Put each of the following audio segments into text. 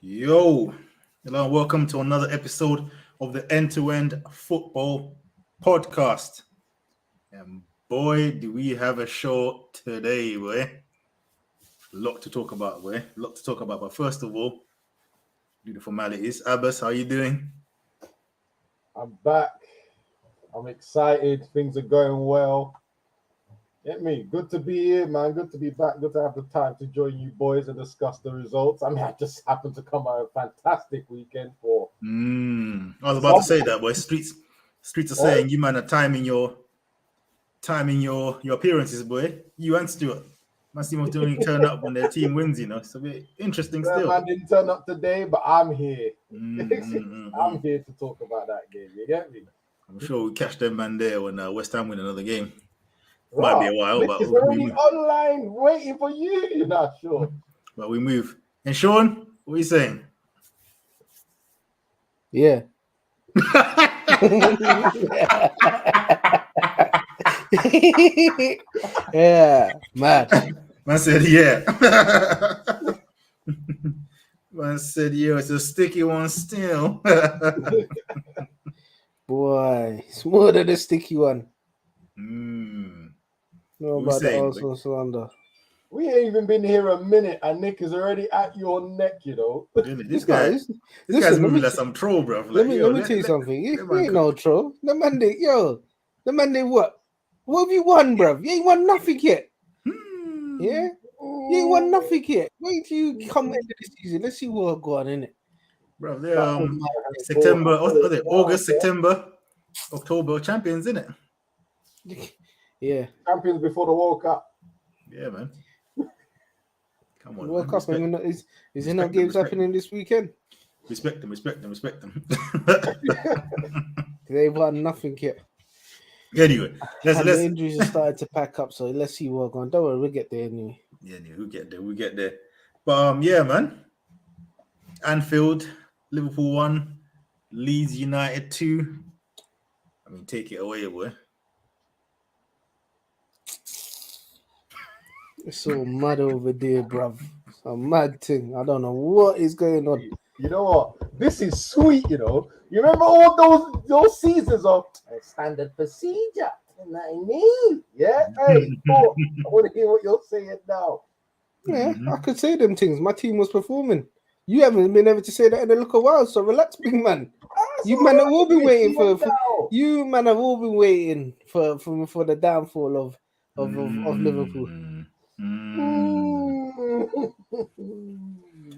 Yo, hello and welcome to another episode of the End-to-End Football Podcast. And boy, do we have a show today, boy. A lot to talk about, boy. A lot to talk about. But first of all, do the formalities. Abbas, how you doing? I'm back. I'm excited. Things are going well. Get me. Good to be here, man. Good to be back. Good to have the time to join you boys and discuss the results. I mean, I just happened to come out a fantastic weekend for. I was about to say that, boy. Streets are saying you man are timing your appearances, boy. You and Stuart. Must seem to only turn up when their team wins, It's a bit interesting Yeah, still. man didn't turn up today, but I'm here. I'm here to talk about that game. You get me? I'm sure we'll catch them man there when West Ham win another game. Might be a while, but it's already online waiting for you. You're not sure. But we move. And Sean, what are you saying? Yeah. Yeah, mad. Man said, yeah. Man said, yeah, it's a sticky one still. Boy, it's more than a sticky one. What No, we about the saying, Arsenal slander. We ain't even been here a minute, and Nick is already at your neck, Really? This Listen, guy's moving like some troll, bro. Like, let me tell you something. You ain't no troll. The man did what? What have you won, bruv? You ain't won nothing yet. Yeah? You ain't won nothing yet. Wait till you come into the season. Let's see what go on, innit? Bro, they're September, August, September, October champions, innit? Yeah. Champions before the World Cup. Yeah, man. Come on. World Cup, is there no games happening this weekend? Respect them. They've won nothing yet. Anyway, the injuries have started to pack up, so let's see what going on. Don't worry, we'll get there anyway. Yeah, we'll get there. But yeah, man. Anfield, Liverpool 1, Leeds United 2. I mean, take it away, boy. It's so mad over there, bruv. It's a mad thing. I don't know what is going on. You know what? This is sweet, You remember all those seasons of standard procedure? Yeah? Hey, I want to hear what you're saying now. Yeah, I could say them things. My team was performing. You haven't been able to say that in a little while, so relax, big man. You man have all been waiting for the downfall of Liverpool.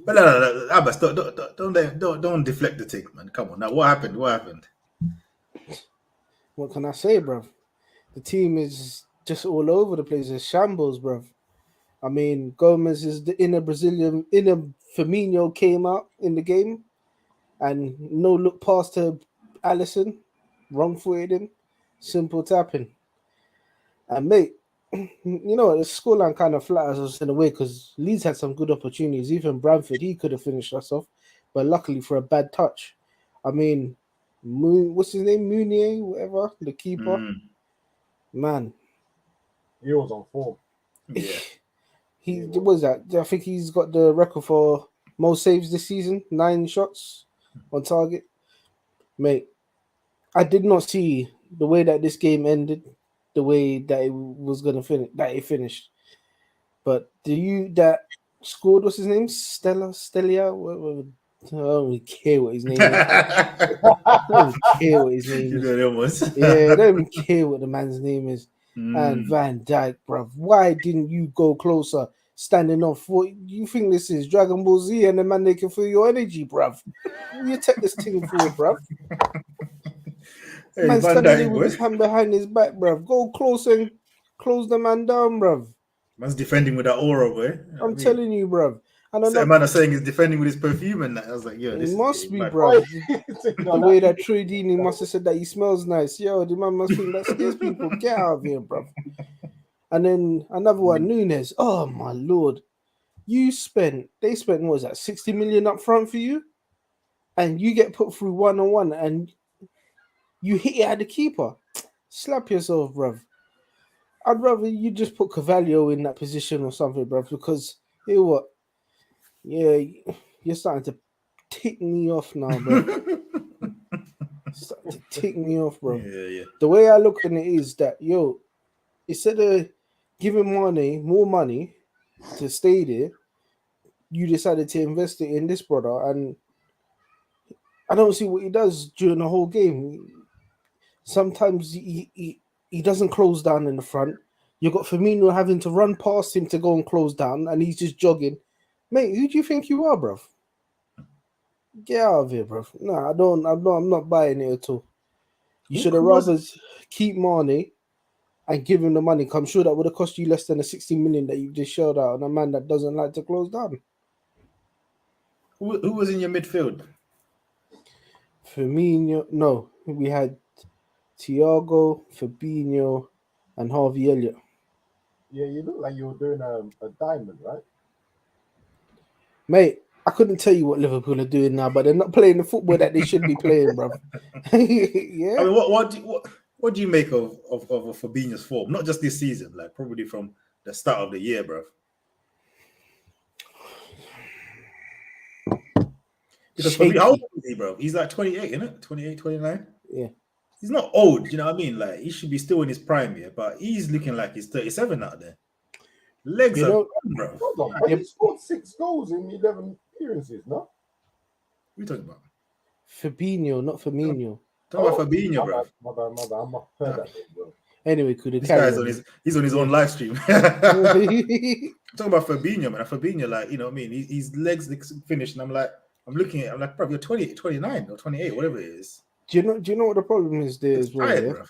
But no, Abbas, don't deflect the take, man. Come on, now what happened? What can I say, bruv? The team is just all over the place. It's shambles, bruv. I mean, Gomez is the inner Firmino came out in the game, and no look pass to Alisson, wrong-footed him, simple tapping. And mate, you know, the scoreline kind of flatters us in a way because Leeds had some good opportunities. Even Bradford, he could have finished us off, but luckily for a bad touch. I mean, what's his name? Mounier, whatever, the keeper. Man. He was on form. Yeah. What was that? I think he's got the record for most saves this season, 9 shots on target. Mate, I did not see the way that this game ended, the way that it was going to finish, that it finished. But that scored, what's his name? Stelia? I don't really care what his name is. I don't care what his name is. I don't even care what the man's name is. And Van Dijk, bruv, why didn't you go closer? Standing off. What you think this is? Dragon Ball Z and the man they can feel your energy, bruv. You take this thing forward, bruv. Hey, man standing there with his hand behind his back, bruv. Go close and close the man down, bruv. Man's defending with that aura, boy. I'm telling you, bruv. And the man is saying he's defending with his perfume and that. I was like, yo, this must be, bruv. The way that Troy Deeney must have said that he smells nice. Yo, the man must think that scares people. Get out of here, bruv. And then another one, Nunes. Oh my lord. They spent what was that, 60 million up front for you? And you get put through 1-on-1 and you hit it at the keeper. Slap yourself, bruv. I'd rather you just put Carvalho in that position or something, bruv, because you know what? Yeah, you're starting to tick me off now, bro. Starting to tick me off, bro. Yeah. The way I look at it is that, instead of giving Mane more money to stay there, you decided to invest it in this brother, and I don't see what he does during the whole game. Sometimes he doesn't close down in the front. You got Firmino having to run past him to go and close down, and he's just jogging. Mate, who do you think you are, bruv? Get out of here, bruv. No, I don't. I'm not buying it at all. You should have rather keep Mane and give him the money. I'm sure that would have cost you less than the 60 million that you just shelled out on a man that doesn't like to close down. Who was in your midfield? Firmino. No, we had Thiago, Fabinho, and Harvey Elliott. Yeah, you look like you were doing a diamond, right? Mate, I couldn't tell you what Liverpool are doing now, but they're not playing the football that they should be playing, bruv. Yeah. I mean, what do you make of Fabinho's form? Not just this season, like probably from the start of the year, bruv. Because Fabinho, how old is he, bro? He's like 28, isn't it? 28, 29? Yeah. He's not old, you know what I mean? Like, he should be still in his prime here, but he's looking like he's 37 out there. Legs are gone, bro. Hold on, but he scored 6 goals in 11 appearances, no? What are you talking about? Fabinho, not Firmino. Talking about Fabinho, bro. My bad. I'm not heard that bit, bro. Anyway, could have This guy's he's on his own live stream. Talking about Fabinho, man. Fabinho, like, you know what I mean? His legs finished, and I'm looking at it, I'm like, bro, you're 20, 29 or 28, whatever it is. Do you know what the problem is there as well? Tired, Yeah? bro.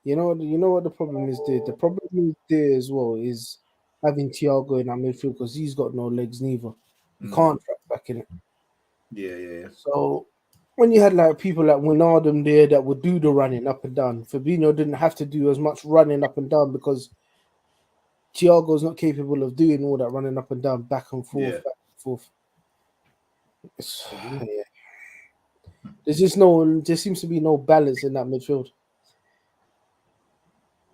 You know what the problem is there? The problem is there as well is having Thiago in that midfield because he's got no legs neither. You can't track back in it. Yeah. So when you had like people like Wijnaldum there that would do the running up and down, Fabinho didn't have to do as much running up and down because Thiago's not capable of doing all that running up and down, back and forth, back and forth. Yeah. There seems to be no balance in that midfield.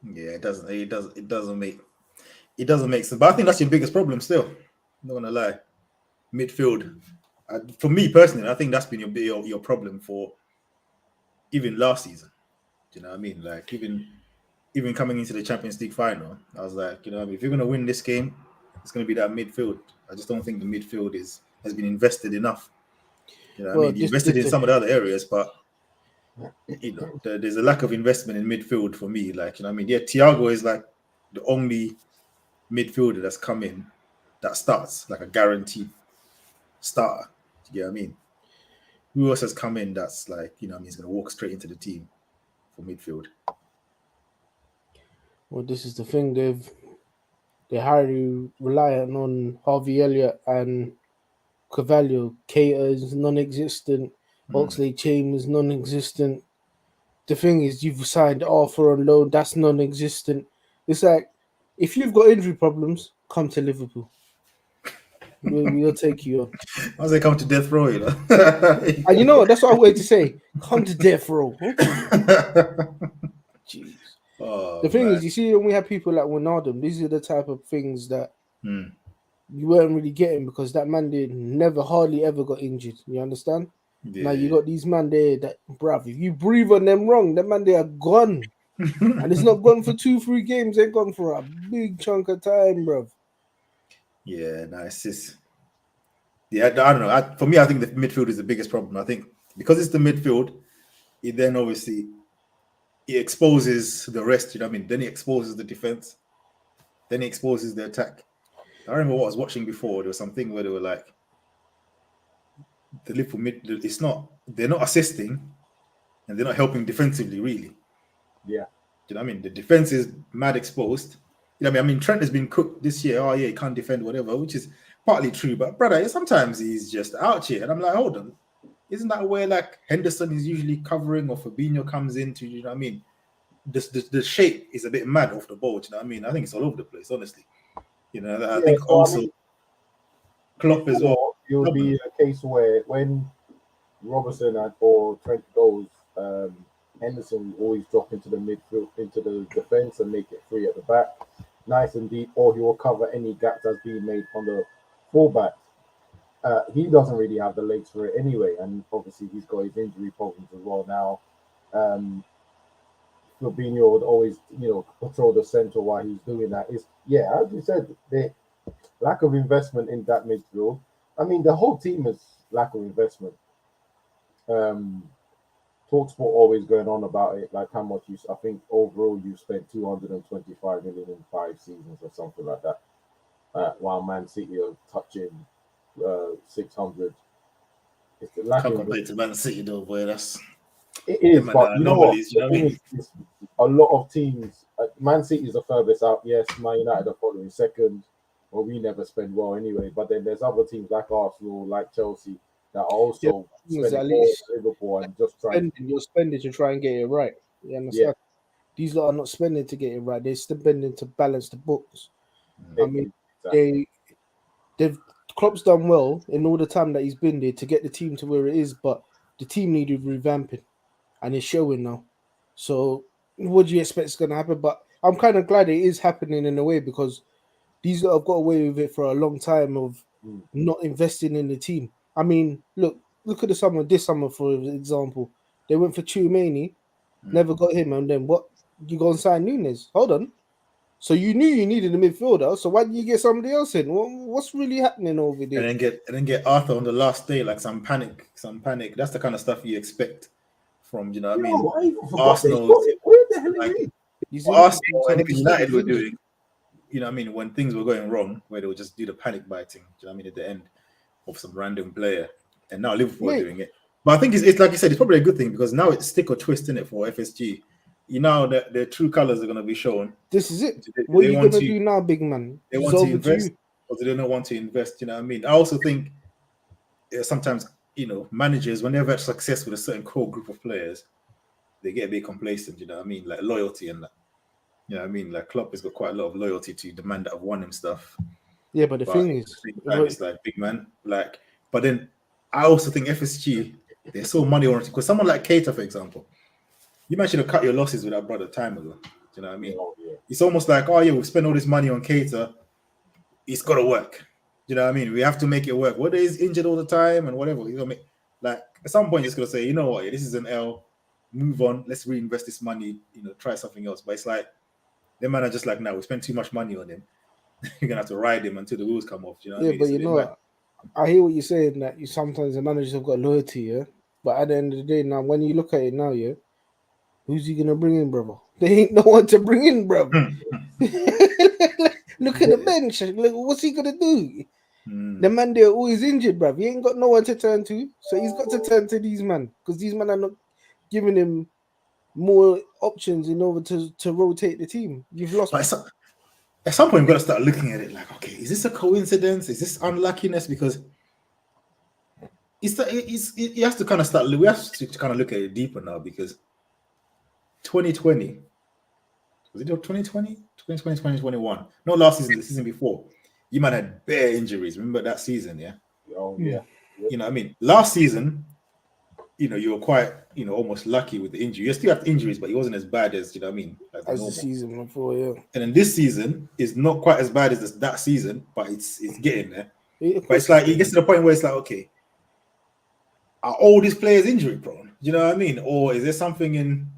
Yeah, it doesn't make sense. But I think that's your biggest problem still. I'm not gonna lie. Midfield. For me personally, I think that's been your problem for even last season. Do you know what I mean? Like even coming into the Champions League final, I was like, you know what I mean? If you're gonna win this game, it's gonna be that midfield. I just don't think the midfield has been invested enough. You know what I mean? You invested in some of the other areas, but you know, there's a lack of investment in midfield for me. Like, you know what I mean? Yeah, Thiago is like the only midfielder that's come in that starts, like a guaranteed starter. You know what I mean? Who else has come in that's like, you know what I mean, he's going to walk straight into the team for midfield? Well, this is the thing. They're highly reliant on Harvey Elliott and Carvalho. Keita is non-existent. Oxlade Chambers non-existent. The thing is, you've signed Arthur on loan. That's non-existent. It's like, if you've got injury problems, come to Liverpool. We'll take you on. How's they come to death row, you know? And you know what? That's what I wanted to say. Come to death row. Jeez. Oh, the thing is, you see, when we have people like Wijnaldum, these are the type of things that you weren't really getting because that man hardly ever got injured. You understand? Yeah, now you got these man there that, bruv, if you breathe on them wrong, that man they are gone. And it's not gone for 2-3 games, they're gone for a big chunk of time, bruv. Yeah, nice. Yeah, I don't know. For me, I think the midfield is the biggest problem. I think because it's the midfield, it then obviously it exposes the rest. You know what I mean? Then it exposes the defense. Then it exposes the attack. I remember what I was watching before. There was something where they were like, the Liverpool they're not assisting and they're not helping defensively, really. Yeah. Do you know what I mean? The defense is mad exposed. You know what I mean? Trent has been cooked this year. Oh, yeah, he can't defend, whatever, which is partly true. But, brother, sometimes he's just out here. And I'm like, hold on. Isn't that where, like, Henderson is usually covering or Fabinho comes into, you know what I mean? The shape is a bit mad off the ball, do you know what I mean? I think it's all over the place, honestly. You know, I think also Klopp as well. It would be a case where when Robertson or Trent goes, Henderson will always drop into the midfield, into the defense and make it free at the back, nice and deep, or he will cover any gaps that's being made on the fullback. he doesn't really have the legs for it anyway, and obviously he's got his injury problems as well now. Fabinho would always, control the center while he's doing that. Is as you said, the lack of investment in that midfield. I mean, the whole team is lack of investment. Talksport always going on about it, like how much I think overall you spent 225 million in 5 seasons or something like that. While Man City are touching 600. It's the lack Can't of compare to Man City though, boy. That's it is, them but and you know what? anomalies. You know The what I thing mean? is, a lot of teams. Man City is the furthest out. Yes, Man United are following second. Well, we never spend well anyway. But then there's other teams like Arsenal, like Chelsea, that are Yeah, also spending at more least than Liverpool and just trying. you're spending to try and get it right. You understand? These lot are not spending to get it right. They're spending to balance the books. I mean, Exactly. they've Klopp's done well in all the time that he's been there to get the team to where it is, but the team needed revamping, and it's showing now. So, what do you expect is going to happen? But I'm kind of glad it is happening in a way because these lot have got away with it for a long time of not investing in the team. I mean, look at this summer, for example. They went for Tchouaméni, never got him, and then what? You go and sign Nunes. Hold on. So you knew you needed a midfielder, so why didn't you get somebody else in? What's really happening over there? And then get Arthur on the last day, like some panic. That's the kind of stuff you expect from, I mean, I even forgot they Arsenal, got it. Where the hell like is he? He's Arsenal and even 100% United he's were injured. doing. I mean, when things were going wrong, where they would just do the panic biting. Do you know what I mean? At the end of some random player, and now Liverpool are Mate. doing it. But I think it's like you said, it's probably a good thing because now it's stick or twist in it for FSG. You know that their true colors are going to be shown. This is it. Do What are they you want gonna to? do now, big man? They It's want to over to invest, you. or do they not want to invest? You know what I mean? I also think sometimes managers, when they've had success with a certain core group of players, they get a bit complacent. You know what I mean? Like loyalty and that. You know what I mean? Like Klopp has got quite a lot of loyalty to the man that have won him stuff. Yeah, but the But thing at is, the same time, it's like big man. Like, but then I also think FSG, they're so money oriented. Because someone like Keita, for example, you might should have cut your losses with that brother time ago. Do you know what I mean? Yeah. It's almost like, oh yeah, we've spent all this money on Keita. It's got to work. Do you know what I mean? We have to make it work. Whether he's injured all the time and whatever, he's gonna make like at some point, just gonna say, you know what, this is an L. Move on. Let's reinvest this money. Try something else. But it's like the man are just like, no, we spent too much money on him. You're gonna have to ride him until the wheels come off. Do you know what I mean? but It's a bit mad. I hear what you're saying that you sometimes the managers have got loyalty, yeah. But at the end of the day, now when you look at it now, yeah, who's he gonna bring in, brother? There ain't no one to bring in, brother. Look at the bench. Look, what's he gonna do? The man they're always injured, bruv. He ain't got no one to turn to, so he's got to turn to these men because these men are not giving him more options in order to rotate the team. You've lost. But at some point, you've got to start looking at it like, okay, is this a coincidence? Is this unluckiness? Because he has to kind of start. We have to kind of look at it deeper now because 2020 was it 2020? 2020, 2021. Not last season, the season before. You might have had bare injuries. Remember that season, yeah? Oh yeah. You know what I mean? Last season, you were quite, almost lucky with the injury. You still have injuries, but it wasn't as bad as, you know what I mean? As the season before, yeah. And then this season is not quite as bad as that season, but it's getting there. But it's like, it gets to the point where it's like, okay, are all these players injury prone? Do you know what I mean? Or is there something in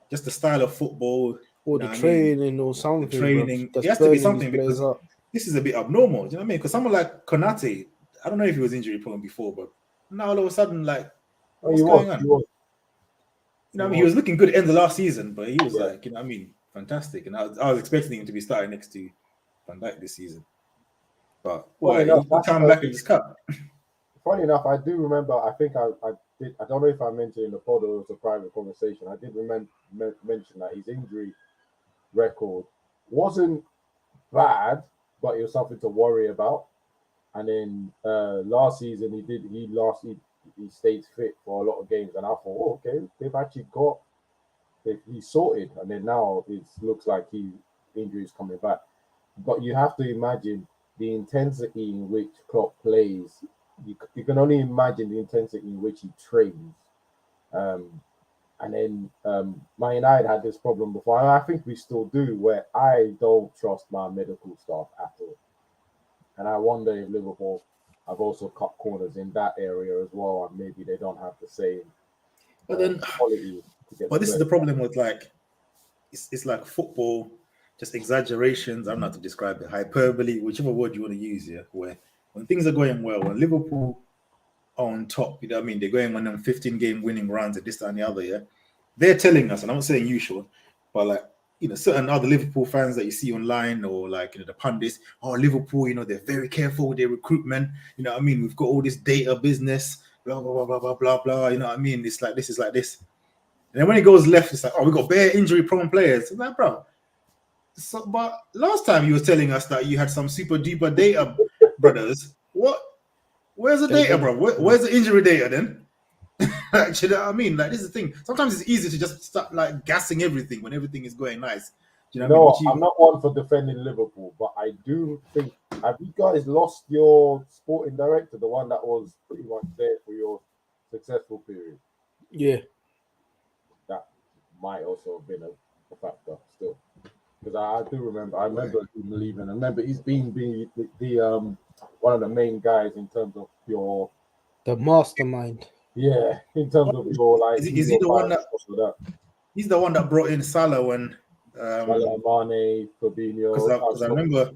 just the style of football? Or the training or something. The training. It has to be something because this is a bit abnormal. Do you know what I mean? Because someone like Konate, I don't know if he was injury prone before, but now all of a sudden, like, what's going on? He was. He was looking good at the end of last season, but he was like, you know what I mean, fantastic. And I was expecting him to be starting next to Van Dijk this season. But he came back and just cut. Funny enough, I do remember. I think I did. I don't know if I mentioned in the pod or it was a private conversation. I did mention that his injury record wasn't bad, but it was something to worry about. And then last season he stayed fit for a lot of games, and I thought, oh, okay, they've actually he's sorted. And then now it looks like injuries coming back. But you have to imagine the intensity in which Klopp plays. You can only imagine the intensity in which he trains. And then Man United had this problem before, and I think we still do, where I don't trust my medical staff at all. And I wonder if Liverpool have also cut corners in that area as well, and maybe they don't have the same But then, quality to get. but this is the problem with like, it's like football, just exaggerations. I'm not to describe it, hyperbole, whichever word you want to use here. Where when things are going well, when Liverpool are on top, you know what I mean? They're going on them 15-game winning runs at this, that, and the other. Yeah, they're telling us, and I'm not saying you, Sean, but like, you know, certain other Liverpool fans that you see online, or like, you know, the pundits, oh, Liverpool, you know, they're very careful with their recruitment. You know what I mean? We've got all this data business, blah blah blah blah blah blah blah. You know what I mean? It's like this is like this. And then when it goes left, it's like, oh, we got bare injury-prone players. I'm like, bro. So, but last time you were telling us that you had some super duper data, brothers. What? Where's the data, bro? Where's the injury data then? Like, you know what I mean? Like, this is the thing. Sometimes it's easy to just start like gassing everything when everything is going nice. Do you know what I mean? I'm not one for defending Liverpool, but I do think, have you guys lost your sporting director, the one that was pretty much there for your successful period? Yeah. That might also have been a factor still, because I do remember. I remember him leaving. I remember he's been the one of the main guys in terms of your mastermind. Yeah, in terms of your like. Is he the one that? He's the one that brought in Salah when Salah, Mane, Fabinho. Because I remember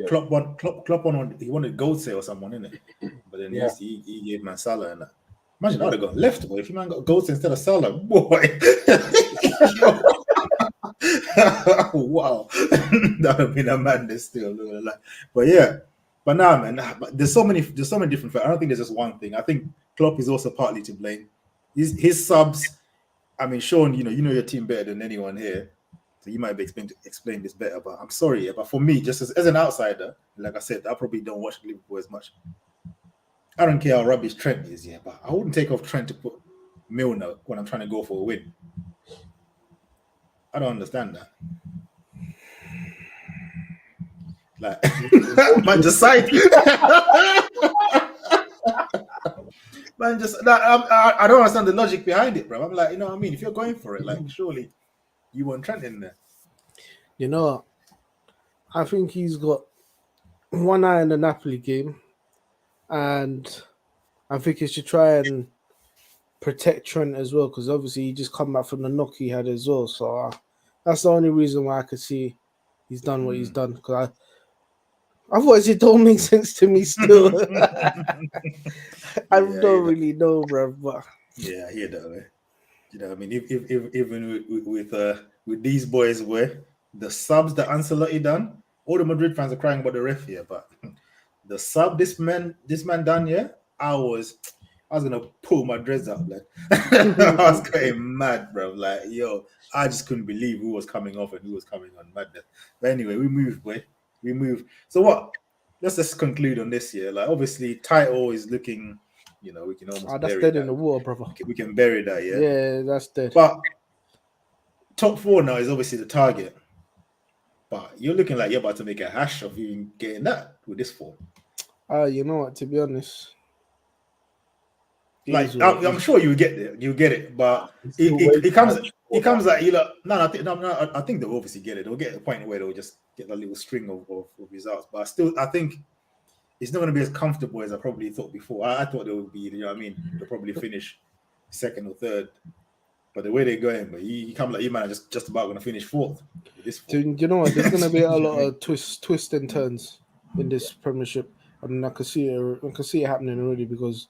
Klopp on he wanted Goldse or someone, innit? But then he gave man Salah and that. Imagine I would have got left, boy. If you man got Goldse instead of Salah, boy. Wow. That would have been a madness still. But yeah. But nah, man. But there's so many different factors. I don't think there's just one thing. I think Klopp is also partly to blame. His subs. I mean, Sean, you know your team better than anyone here, so you might be explain this better. But I'm sorry, but for me, just as an outsider, like I said, I probably don't watch Liverpool as much. I don't care how rubbish Trent is, but I wouldn't take off Trent to put Milner when I'm trying to go for a win. I don't understand that. Like, man, just side. Man, I don't understand the logic behind it, bro. I'm like, you know what I mean? If you're going for it, like, surely you want Trent in there. You know, I think he's got one eye on the Napoli game, and I think he should try and protect Trent as well, because obviously he just come back from the knock he had as well. So that's the only reason why I could see he's done what he's done, because otherwise it don't make sense to me still. I don't really know, bro. But yeah, I hear that, man. You know what I mean? If even with these boys, where the subs that Ancelotti done, all the Madrid fans are crying about the ref here, but the sub this man done, I was gonna pull my dreads out, like I was going mad, bro. Like, yo, I just couldn't believe who was coming off and who was coming on. Madness. But anyway, we move, boy. We move. So what? Let's just conclude on this year. Like, obviously, title is looking, you know, we can almost that's dead in the water, brother. We can bury that, yeah. Yeah, that's dead. But top 4 now is obviously the target. But you're looking like you're about to make a hash of even getting that with this form. You know what? To be honest, like I'm sure you get it. You get it, but it comes like, you know. I think they'll obviously get it. They'll get a point where they'll just get a little string of results. But still, I think it's not going to be as comfortable as I probably thought before. I thought they would be, you know what I mean? They'll probably finish 2nd or 3rd. But the way they're going, but you come like you man are just about going to finish 4th. So, you know what? There's going to be a lot of twists and turns in this Premiership, and I can see it happening already, because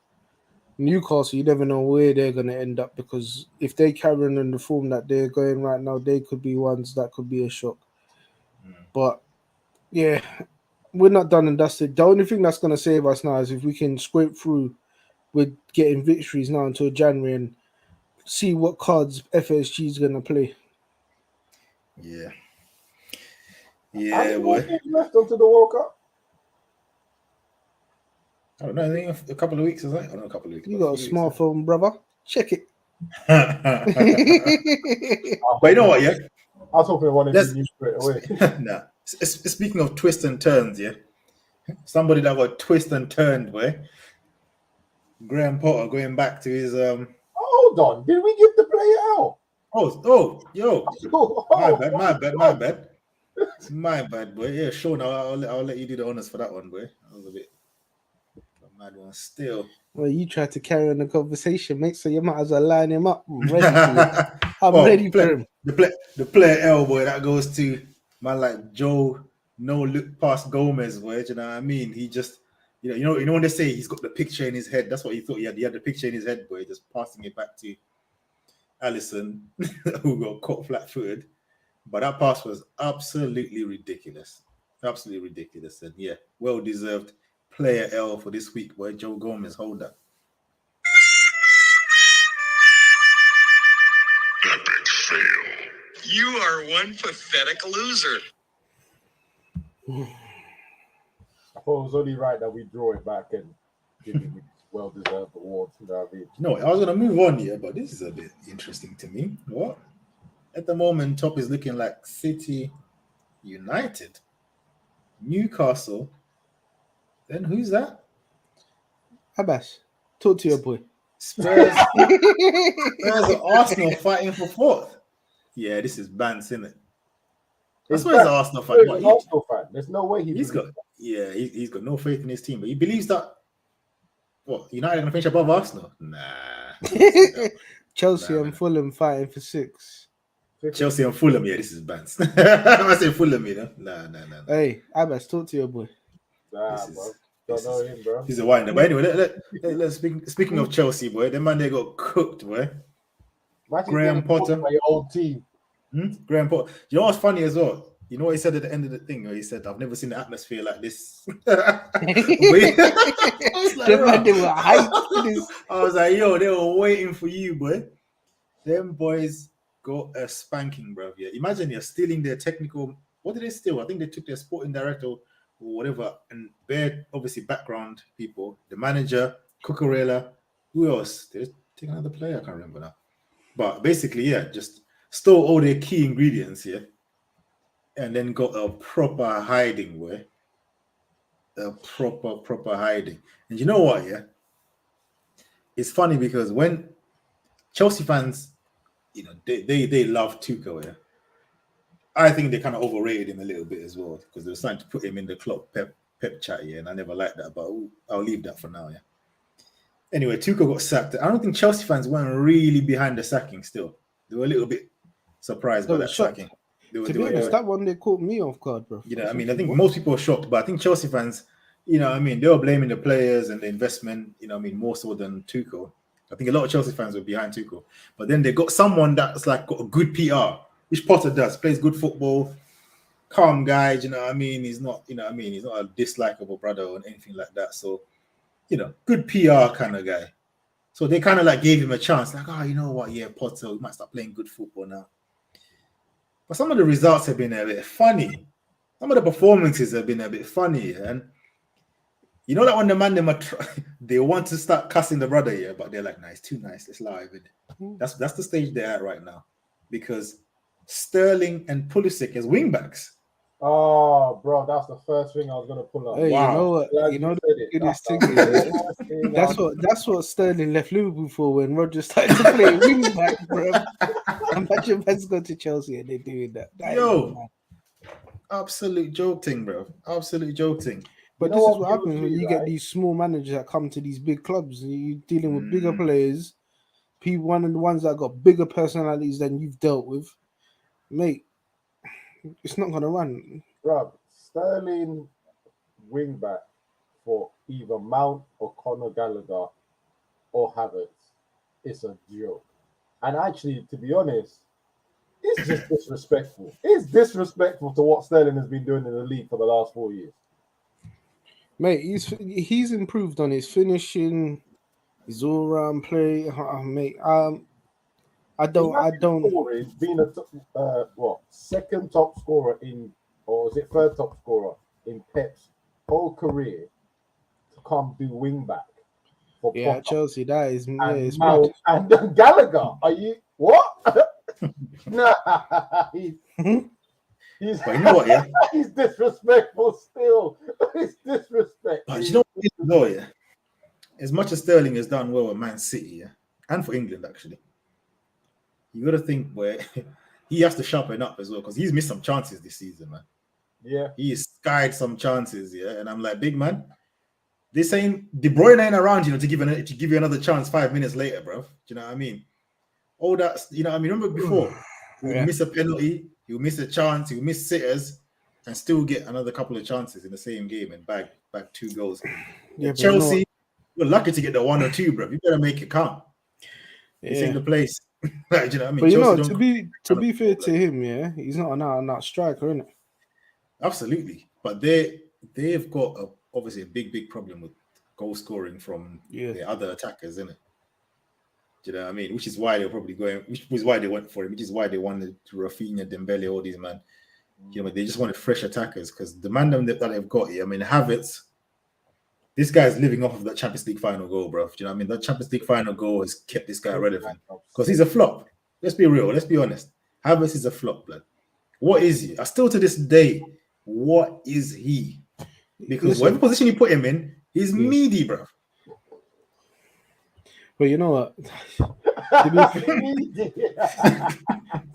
Newcastle, you never know where they're going to end up, because if they carry on in the form that they're going right now, they could be ones that could be a shock. But yeah, we're not done and dusted. The only thing that's going to save us now is if we can scrape through with getting victories now until January and see what cards FSG is going to play. Yeah, boy. Left onto the World Cup. I don't know. I think a couple of weeks, isn't it? I don't know, a couple of weeks. You got a smartphone, brother. Check it. But you know what, yeah? I was hoping I wanted to use straight away. Nah. Speaking of twists and turns, yeah? Somebody that got twist and turned, boy. Graham Potter going back to his Hold on. Did we give the player out? Yo. My bad. It's my bad, boy. Yeah, Sean, I'll let you do the honors for that one, boy. That was a bit. Mad one still. Well, you tried to carry on the conversation, mate, so you might as well line him up. I'm ready for it. I'm Well, ready for him. the player L, boy, that goes to man like Joe. No look past Gomez, boy. Do you know what I mean? He just, you know when they say he's got the picture in his head. That's what he thought he had. He had the picture in his head, boy. Just passing it back to Allison, who got caught flat-footed. But that pass was absolutely ridiculous. Absolutely ridiculous. And yeah, well deserved player L for this week, boy. Joe Gomez, hold that. Epic fail. You are one pathetic loser. I thought it was only right that we draw it back and give him well-deserved awards. You know what I mean? No, I was gonna move on here, but this is a bit interesting to me. What? At the moment, top is looking like City, United, Newcastle. Then who's that? Abbas, talk to your boy. Spurs. Spurs and Arsenal fighting for fourth. Yeah, this is Bance, isn't it? That's why he's an Arsenal fan. He's What, an Arsenal fan. There's no way he's got he's got no faith in his team, but he believes that United are gonna finish above Arsenal. Nah. Chelsea Nah, and Fulham fighting for 6. Chelsea and Fulham, yeah, this is Bance. I say Fulham, you know. Nah. Hey, Abbas, talk to your boy. Nah, This is- bro. Don't know him, bro. He's a winder. But anyway, let's speaking of Chelsea, boy, the man they got cooked, boy. Imagine Graham getting cooked Potter. by your old team. Graham Potter. You know what's funny as well? You know what he said at the end of the thing? Where he said, "I've never seen the atmosphere like this." The man, they were hyped for this. I was like, yo, they were waiting for you, boy. Them boys got a spanking, bro. Yeah, imagine you're stealing their technical. What did they steal? I think they took their sporting director or whatever, and bare obviously background people, the manager, Cucurella, who else? They take another player, I can't remember now. But basically, yeah, just stole all their key ingredients here, and then got a proper hiding, boy. A proper hiding. And you know what? Yeah, it's funny because when Chelsea fans, they love Tuchel, yeah. I think they kind of overrated him a little bit as well because they were starting to put him in the club pep chat, yeah, and I never liked that, but I'll leave that for now, yeah. Anyway, Tuchel got sacked. I don't think Chelsea fans weren't really behind the sacking still. They were a little bit surprised by that sacking. To be honest, that one they caught me off guard, bro. I mean, I think most people were shocked, but I think Chelsea fans, they were blaming the players and the investment, more so than Tuchel. I think a lot of Chelsea fans were behind Tuchel. But then they got someone that's like got a good PR, which Potter does, plays good football, calm guy, He's not, he's not a dislikable brother or anything like that. So, good PR kind of guy. So they kind of like gave him a chance, like, oh, you know what, yeah, Potter, we might start playing good football now. But some of the results have been a bit funny. Some of the performances have been a bit funny. And you know that when the man, they want to start cussing the brother, yeah, but they're like, nah, it's too nice, let's allow it. That's the stage they're at right now. Because Sterling and Pulisic as wingbacks. Oh, bro, that's the first thing I was gonna pull up. Hey, Wow. you know what? Glad You know you the said it. goodest That's thing the is first thing that's what Sterling left Liverpool for when Roger started to play wing back, bro. Imagine man's gone to Chelsea and they're doing that. That Yo. is mad. Absolute joke thing, bro. Absolute joke thing. But You this know is what what happens kills when me, you get right? these small managers that come to these big clubs. You're dealing with bigger Mm. players, people, one of the ones that got bigger personalities than you've dealt with. Mate, it's not gonna run. Bro, Sterling wing back for either Mount or Conor Gallagher or Havertz. It's a joke. And actually, to be honest, it's just disrespectful. It's disrespectful to what Sterling has been doing in the league for the last 4 years. Mate, he's improved on his finishing, his all-round play. Mate, I don't. Scoring, being a second top scorer or is it third top scorer in Pep's whole career to come do wing back for Yeah, Potter Chelsea. That is it's mad. Mount and Gallagher. Are you what? Nah, he's But you know what, yeah? he's disrespectful still. He's disrespectful. But you know what, though, yeah? As much as Sterling has done well at Man City, yeah, and for England, actually, you got to think where he has to sharpen up as well because he's missed some chances this season, man. Yeah, He's skied some chances, yeah. And I'm like, big man, This ain't De Bruyne ain't around, to give you another chance 5 minutes later, bro. Do you know what I mean? All that, what I mean. Remember before, he would miss a penalty, he would miss a chance, he would miss sitters, and still get another couple of chances in the same game and bag 2 goals. Yeah, Chelsea, we're lucky to get the 1 or 2, bro. You better make it count. This ain't the place. Do you know what I mean? But Chelsea to be fair to him, yeah, he's not an out striker, isn't it? Absolutely, but they've got obviously a big problem with goal scoring from the other attackers, isn't it? Do you know what I mean? Which is why they're probably going. Which was why they went for him. Which is why they wanted Rafinha, Dembele, all these man. They just wanted fresh attackers because the man that they've got here. I mean, Havertz. This guy's living off of that Champions League final goal, bro. Do you know what I mean? That Champions League final goal has kept this guy relevant because he's a flop. Let's be real. Let's be honest. Havertz is a flop, blood. What is he? Still to this day, what is he? Because whatever position you put him in, he's meaty, bro. But you know what?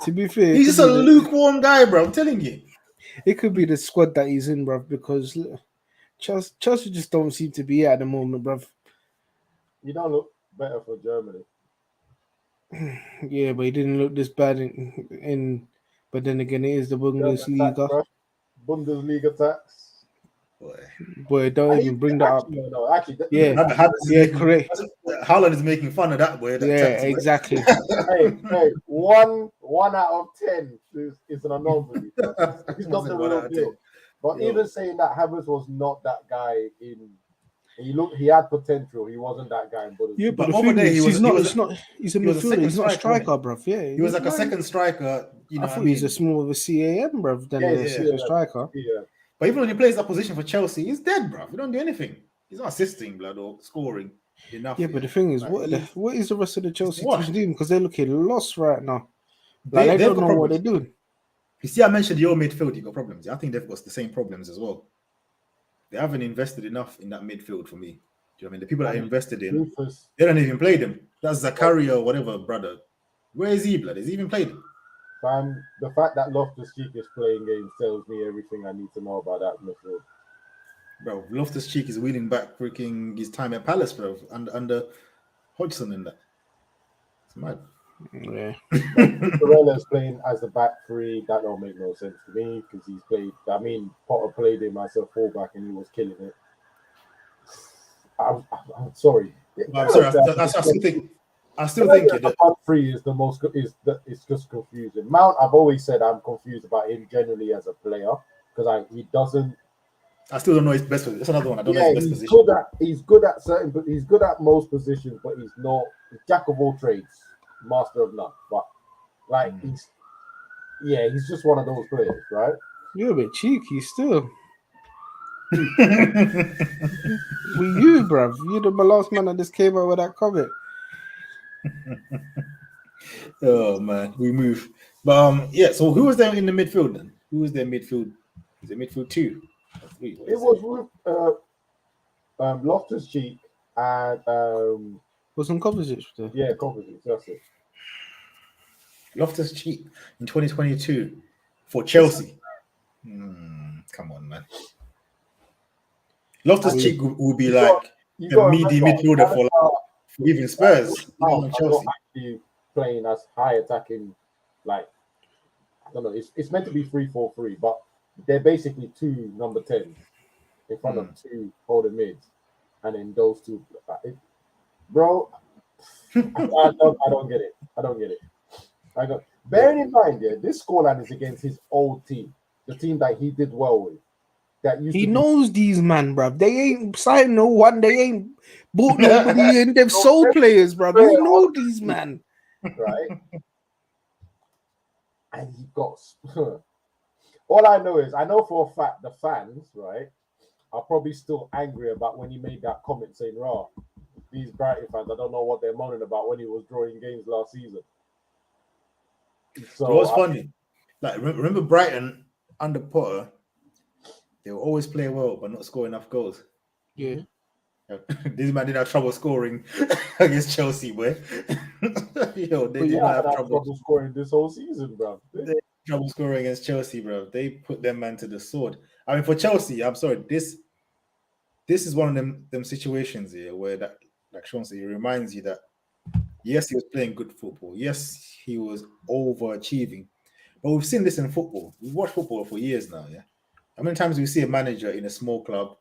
To be fair, he's just a lukewarm guy, bro. I'm telling you. It could be the squad that he's in, bro, because Chelsea just don't seem to be here at the moment, bro. You don't look better for Germany. Yeah, but he didn't look this bad in but then again, it is the Bundesliga. Bundesliga tax. Boy, don't even bring that up. No, actually, correct. Haaland is making fun of that word. Exactly. hey, one out of 10 is an anomaly. He's not the real deal. But even saying that, Havertz was not that guy in. He had potential. He wasn't that guy in Bundesliga. Yeah, but over there he's a midfielder. He's not a striker, bruv. Yeah, he was like a second striker. I thought he was more of a CAM, bruv, than a striker. Yeah. But even when he plays that position for Chelsea, he's dead, bruv. He don't do anything. He's not assisting, blood, or scoring enough. Yeah, but the thing is, what is the rest of the Chelsea team doing? Because they're looking lost right now. They don't know what they're doing. You see, I mentioned your midfield, you got problems. I think they've got the same problems as well. They haven't invested enough in that midfield for me. Do you know what I mean? The people that are invested in, they don't even play them. That's Zakaria or whatever, brother. Where is he, blood? Has he even played him? The fact that Loftus-Cheek is playing games tells me everything I need to know about that midfield. Bro, Loftus-Cheek is wheeling back freaking his time at Palace, bro, under Hodgson and that. It's mad. Yeah. Morella's playing as the back three. That don't make no sense to me because he's played. I mean, Potter played him as a fullback and he was killing it. I'm sorry. I'm sorry. I still think the front three is the most. It's just confusing. Mount, I've always said I'm confused about him generally as a player because he doesn't. I still don't know his best position. That's another one. I don't know his best position. He's good at certain, but he's good at most positions. But he's not jack of all trades, master of none. But he's just one of those players, right? You're a bit cheeky still. With you, bruv. You're the last man that just came out with that comment. Oh man, we move. But so who was there in the midfield then? Who was their midfield? Is it midfield 2 or 3? It was with Loftus-Cheek and wasn't Kovacic there? Yeah, Kovacic, that's it. Loftus-Cheek in 2022 for Chelsea. Come on, man. Loftus-Cheek will be like the meaty midfielder for even Spurs. Chelsea actually playing as high attacking, I don't know. It's meant to be 3-4-3, but they're basically 2 number 10s in front of 2 holding mids, and then those 2. Bro, I don't get it. I don't get it. Bearing in mind, this scoreline is against his old team, the team that he did well with. He knows these man, bruv. They ain't signed no one. They ain't bought nobody in. They've sold players, bruv. You know these man, right? And he got. All I know is, I know for a fact the fans, right, are probably still angry about when he made that comment saying, "Raw, these Brighton fans, I don't know what they're moaning about when he was drawing games last season." So what's funny? Remember Brighton under Potter. They will always play well, but not score enough goals. Yeah. This man didn't have trouble scoring against Chelsea, boy. They didn't have trouble scoring this whole season, bro. They had trouble scoring against Chelsea, bro. They put them man to the sword. I mean, for Chelsea, I'm sorry, this this is one of them situations here where that, like Sean said, it reminds you that yes, he was playing good football. Yes, he was overachieving. But we've seen this in football. We've watched football for years now, yeah. How many times do we see a manager in a small club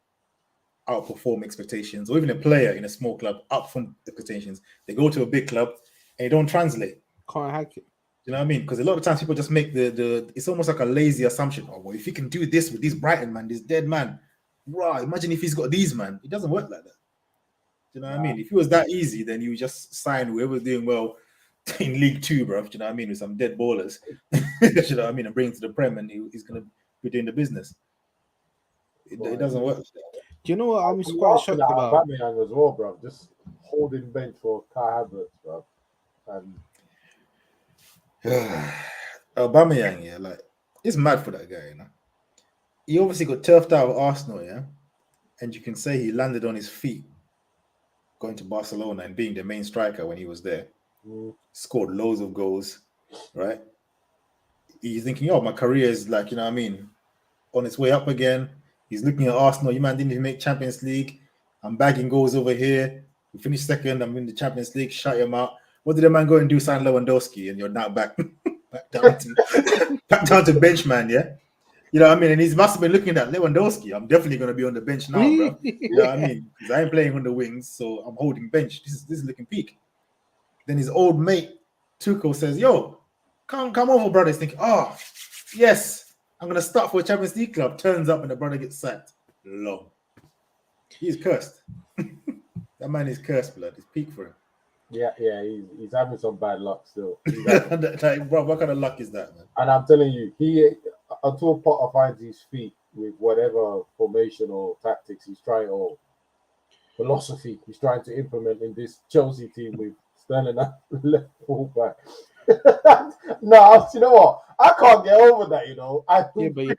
outperform expectations, or even a player in a small club outperform expectations? They go to a big club and it don't translate. Can't hack it. You know what I mean? Because a lot of times people just make the it's almost like a lazy assumption. Oh, well, if he can do this with this Brighton man, this dead man, right? Imagine if he's got these man. It doesn't work like that. Do you know what I mean? If it was that easy, then you just sign whoever's doing well in League Two, bro. Do you know what I mean? With some dead ballers. Do you know what I mean? And bring him to the Prem, and he's gonna be doing the business. It doesn't work. Do you know what I'm You quite asking shocked that about? Aubameyang as well, bro. Just holding bench for Kai Havertz, bro. And Aubameyang, yeah, like it's mad for that guy, you know. He obviously got turfed out of Arsenal, yeah, and you can say he landed on his feet going to Barcelona and being the main striker when he was there. Scored loads of goals, right? He's thinking, oh, my career is like, you know what I mean, on its way up again. He's looking at Arsenal. You man didn't even make Champions League. I'm bagging goals over here. We finished second. I'm in the Champions League. Shut him out. What did the man go and do? Sign Lewandowski, and you're now back down to bench, man. Yeah, you know what I mean. And he must have been looking at Lewandowski. I'm definitely going to be on the bench now, bro. You know what I mean? Because I ain't playing on the wings, so I'm holding bench. This is looking peak. Then his old mate Tuchel says, "Yo, come over, brother." He's thinking, "Oh, yes, I'm going to start for a Champions League club." Turns up and the brother gets sacked. Long. He's cursed. That man is cursed, blood. It's peak for him. yeah, he's having some bad luck still. Like, bro, what kind of luck is that, man? And I'm telling you, he until Potter finds his feet with whatever formation or tactics he's trying, or philosophy he's trying to implement in this Chelsea team with Sterling at left fullback. No, you know what? I can't get over that. You know, Yeah, but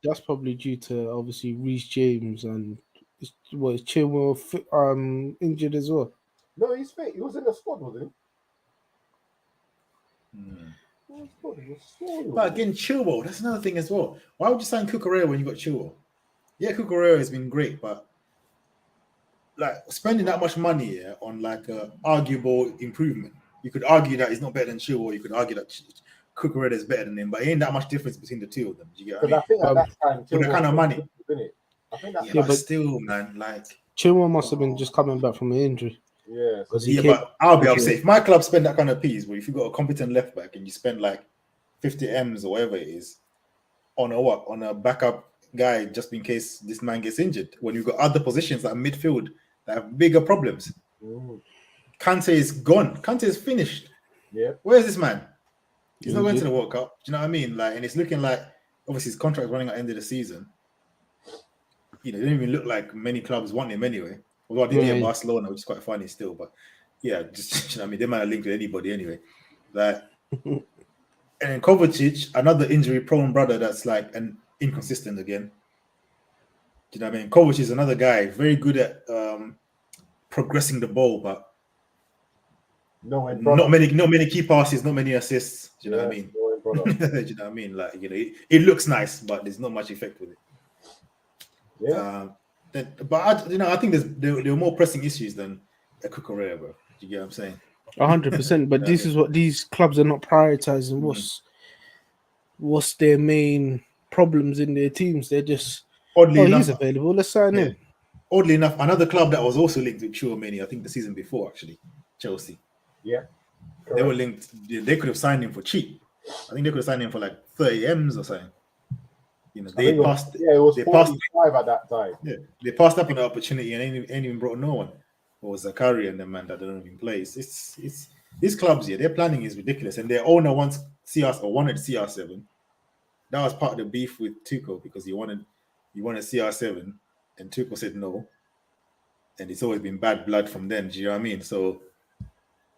that's probably due to obviously Reece James and is Chilwell injured as well. No, he's fit. He was in the squad, wasn't he? But again, Chilwell, that's another thing as well. Why would you sign Cucurella when you got Chilwell? Yeah, Cucurella has been great, but like spending that much money on like a arguable improvement. You could argue that he's not better than Chilwell. You could argue that Cucurella is better than him, but it ain't that much difference between the two of them. Do you get what I mean? I think at that time, for that kind of money, isn't it? I think that's but still, man, like Chilwell must have been just coming back from an injury. yeah. But I'll be upset if my club spend that kind of piece. But if you got a competent left back and you spend like 50 M's or whatever it is on a backup guy just in case this man gets injured, when you've got other positions like midfield that have bigger problems. Kante is gone. Kante is finished. Yeah. Where's this man? He's not going to the World Cup. Do you know what I mean? Like, and it's looking like obviously his contract is running at the end of the season. You know, it didn't even look like many clubs want him anyway. Although I did hear Barcelona, which is quite funny still. But yeah, just you know what I mean, they might have linked with anybody anyway. Like, and then Kovacic, another injury-prone brother that's like an inconsistent again. Do you know what I mean? Kovacic is another guy very good at progressing the ball, but not many key passes, not many assists. Do you know what I mean? Do you know what I mean? Like, you know, it looks nice, but there's not much effect with it. Yeah. I think there were more pressing issues than a Cucurella, bro. Do you get what I'm saying? 100%. But this is what these clubs are not prioritizing. What's their main problems in their teams? They're just he's available. Let's sign him. Oddly enough, another club that was also linked with Tchouaméni, I think the season before, actually, Chelsea. Yeah. Correct. They were linked. They could have signed him for cheap. I think they could have signed him for like 30 M's or something. You know, it was 45 at that time. Yeah, they passed up on the opportunity and ain't even brought no one. Or Zakaria and the man that don't even play. It's these clubs here. Their planning is ridiculous, and their owner wanted CR7. That was part of the beef with Tuchel because he wanted CR7, and Tuchel said no. And it's always been bad blood from then. Do you know what I mean? So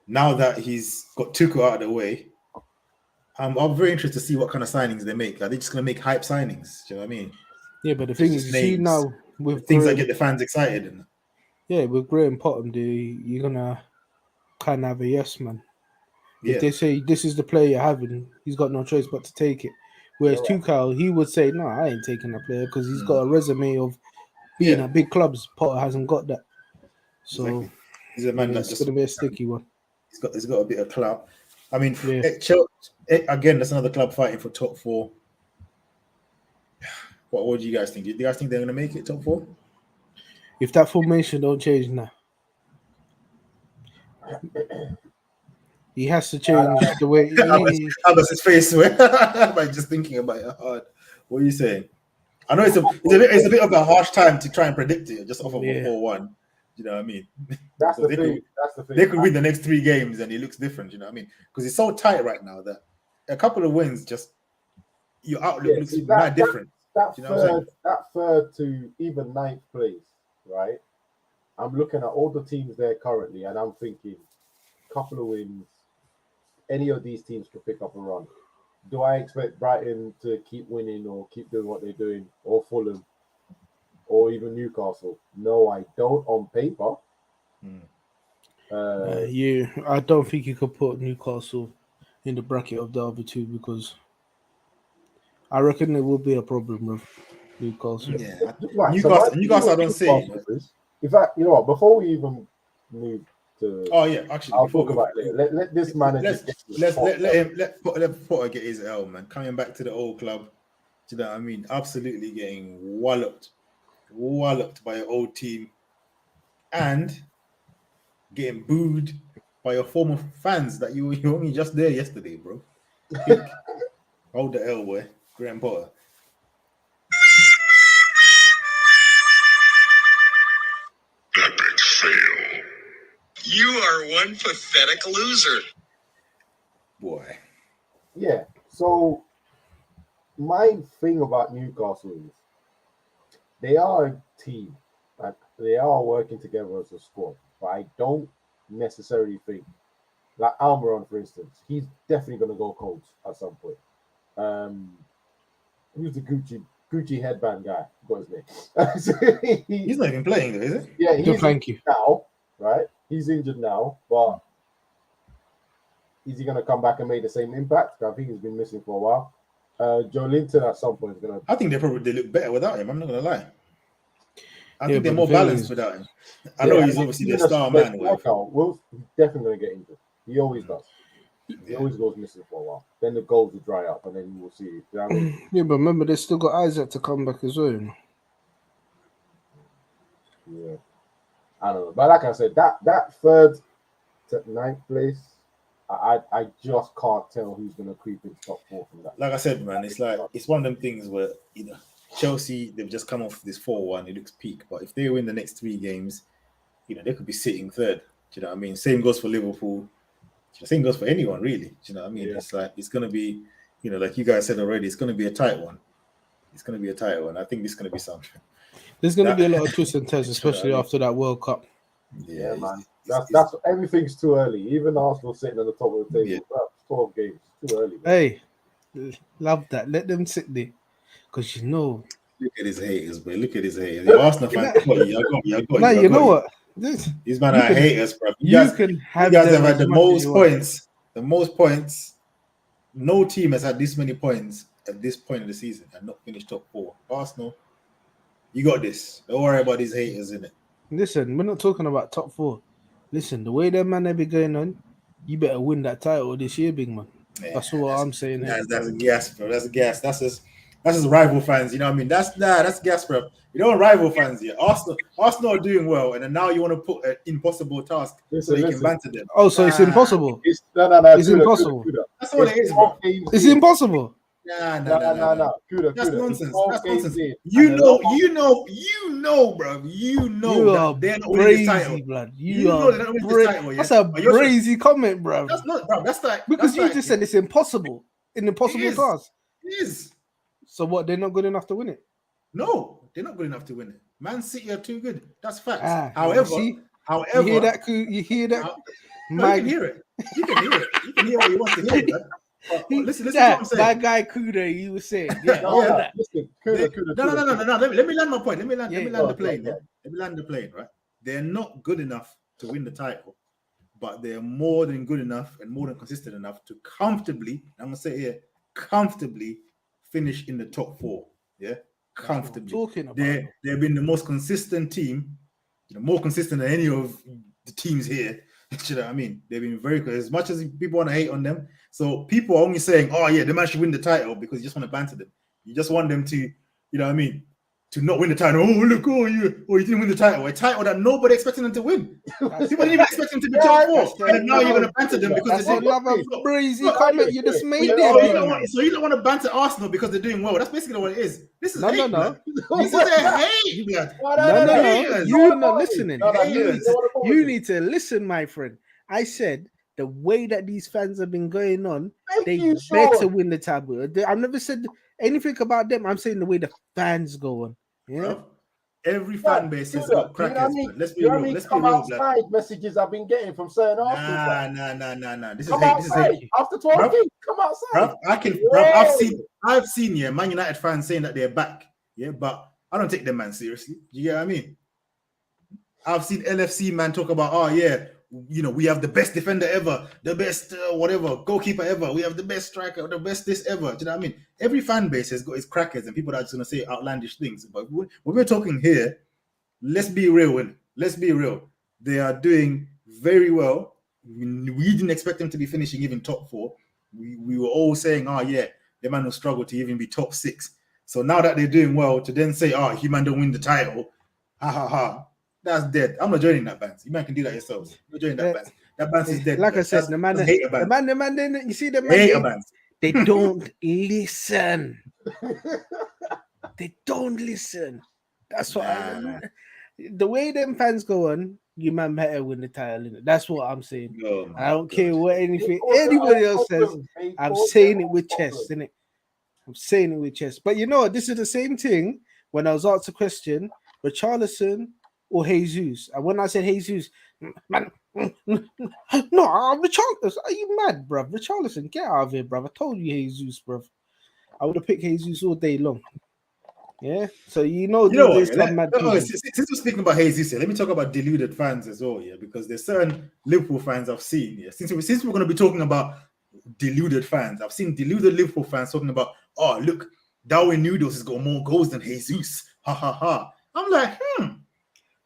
now that he's got Tuchel out of the way, I'm very interested to see what kind of signings they make. Are they just going to make hype signings? Do you know what I mean? Yeah, but the thing is, you see now with things that get the fans excited. And with Graham Potter, you're going to kind of have a yes, man. Yeah. If they say this is the player you're having, he's got no choice but to take it. Whereas Tuchel, he would say, no, I ain't taking that player because he's got a resume of being Yeah. at big clubs, Potter hasn't got that. So Exactly. He's a man that it's just going to be a sticky one. he's got a bit of clout. I mean, Yeah. again, that's another club fighting for top 4. What do you guys think? Do you guys think they're going to make it top 4? If that formation don't change now, he has to change the way. How does his face by just thinking about it hard? What are you saying? I know it's a bit of a harsh time to try and predict it just off of a 4-1. You know what I mean? That's the They thing. That's the thing. They could win the next 3 games and it looks different. You know what I mean? Because it's so tight right now that a couple of wins just your outlook looks mad different. That You know what I'm saying? third to even 9th place, right? I'm looking at all the teams there currently, and I'm thinking, couple of wins, any of these teams could pick up a run. Do I expect Brighton to keep winning or keep doing what they're doing, or Fulham, or even Newcastle? No, I don't on paper. I don't think you could put Newcastle in the bracket of the other two because I reckon there will be a problem with Newcastle. Yeah, Right, Newcastle, I don't see. In fact, you know what? Before we even move to, actually, I'll talk about it later. Let this manager let Potter get his L, man. Coming back to the old club, do you know what I mean? Absolutely getting walloped by your old team, and getting booed by your former fans that you were only just there yesterday, bro. Hold the L, boy, Graham Potter. Epic fail. You are one pathetic loser. Boy. Yeah. So my thing about Newcastle is they are a team. Like they are working together as a squad. But I don't necessarily think, like Almiron, for instance, he's definitely going to go cold at some point. Who's the Gucci headband guy? What his name? He's not even playing, though, is he? Yeah, he's thank you. now, right? He's injured now, but is he going to come back and make the same impact? I think he's been missing for a while. Joe Linton at some point is going to. I think they look better without him. I'm not going to lie. I think they're but more the thing balanced is- without him. I know he's obviously the star man. Will's definitely going to get injured. He always does. He always goes missing for a while. Then the goals will dry up, and then we'll see. You know what I mean? Yeah, but remember, they still got Isaac to come back as well. You know? Yeah, I don't know. But like I said, that 3rd to 9th place, I just can't tell who's going to creep into top 4 from that. Like I said, man, it's one of them things where Chelsea, they've just come off this 4-1. It looks peak, but if they win the next 3 games, they could be sitting 3rd. Do you know what I mean? Same goes for Liverpool. Same goes for anyone, really. Do you know what I mean? Yeah. It's going to be, like you guys said already, it's going to be a tight one. I think it's going to be something. There's going to be a lot of twists and turns, especially after that World Cup. Yeah, man. That's everything's too early. Even Arsenal sitting at the top of the table. Yeah. 12 games, too early. Man. Hey, love that. Let them sit there, because Look at his haters, bro. Look at his haters. The Arsenal fans. You know what? These men are haters, bro. You guys have had the most points. The most points. No team has had this many points at this point of the season and not finished top 4. Arsenal, you got this. Don't worry about these haters, innit? Listen, we're not talking about top 4. Listen, the way that man they be going on, you better win that title this year, big man. Yeah, that's what I'm saying. That's gas, bro. That's gas. That's just rival fans. You know what I mean? That's gas, bro. You don't rival fans here. Arsenal are doing well, and then now you want to put an impossible task so you can banter them. Oh, so it's impossible. It's impossible. That's all it is, bro. It's impossible. No. That's nonsense. That's nonsense. You know, bro. You are they're not crazy, winning this title. Blood. That's a crazy comment, bro. That's not, bro. That's like because you just said it's impossible. An impossible task. It is. So what? They're not good enough to win it? No, they're not good enough to win it. Man City are too good. That's facts. However, you hear that? You hear that? No, you can hear it. You can hear it. You can hear what you want to hear, man. Listen to what I'm saying. My guy Kuda, you were saying. Listen, Kuda. No. Let me land my point. Let me land the plane. Let me land the plane, right? They're not good enough to win the title, but they're more than good enough and more than consistent enough to comfortably, I'm going to say here, comfortably finish in the top 4. Yeah? comfortably. Talking about They've been the most consistent team, more consistent than any of the teams here. You know what I mean? They've been very good. As much as people want to hate on them, so people are only saying, "Oh yeah, the man should win the title," because you just want to banter them. You just want them to, you know what I mean, to not win the title. Oh look, you didn't win the title. A title that nobody expected them to win. People didn't even expect them to be top four, and then now you're going to banter them because that's they're doing another well. breezy comment you just made So there, you big don't man. want to banter Arsenal because they're doing well. That's basically what it is. This is No, hate, no. blood. This is a hate, blood. No. You're not listening. Haters. You need to listen, my friend. I said the way that these fans have been going on, they better win the title. I've never said anything about them. I'm saying the way the fans go on. Yeah. Bro, every fan base has got crackers. Let's be real. Let's be real, blood. Messages I've been getting from certain Arsenal. Nah. This is Come hate. This is outside hate. after 12 games. Come outside. I've seen Man United fans saying that they're back. Yeah, but I don't take them man seriously. You get what I mean? I've seen LFC man talk about, oh yeah, we have the best defender ever, the best whatever goalkeeper ever. We have the best striker, the best this ever. Do you know what I mean? Every fan base has got its crackers and people that are just gonna say outlandish things. But when we're talking here, let's be real. Let's be real. They are doing very well. We didn't expect them to be finishing even top four. We were all saying, oh yeah, the man will struggle to even be top six. So now that they're doing well, to then say, oh, he man don't win the title, ha. That's dead. I'm not joining that band. You man can do that yourselves. I'm not joining that band. That band is dead. Like I said, the man, you see the man, they don't listen. They don't listen. That's what the way them fans go on, you man better win the title. Innit? That's what I'm saying. I don't care what anybody else says. I'm saying it with chest, innit? I'm saying it with chest. But this is the same thing when I was asked a question, Richarlison or Jesus. And when I said Jesus, man, no, Richarlison, are you mad, bruv? Richarlison, get out of here, bruv. I told you Jesus, bruv. I would have picked Jesus all day long. Yeah, so since we're speaking about Jesus, let me talk about deluded fans as well, because there's certain Liverpool fans I've seen. Since we're going to be talking about deluded fans, I've seen deluded Liverpool fans talking about, oh look, Darwin Noodles has got more goals than Jesus. Ha ha ha. I'm like,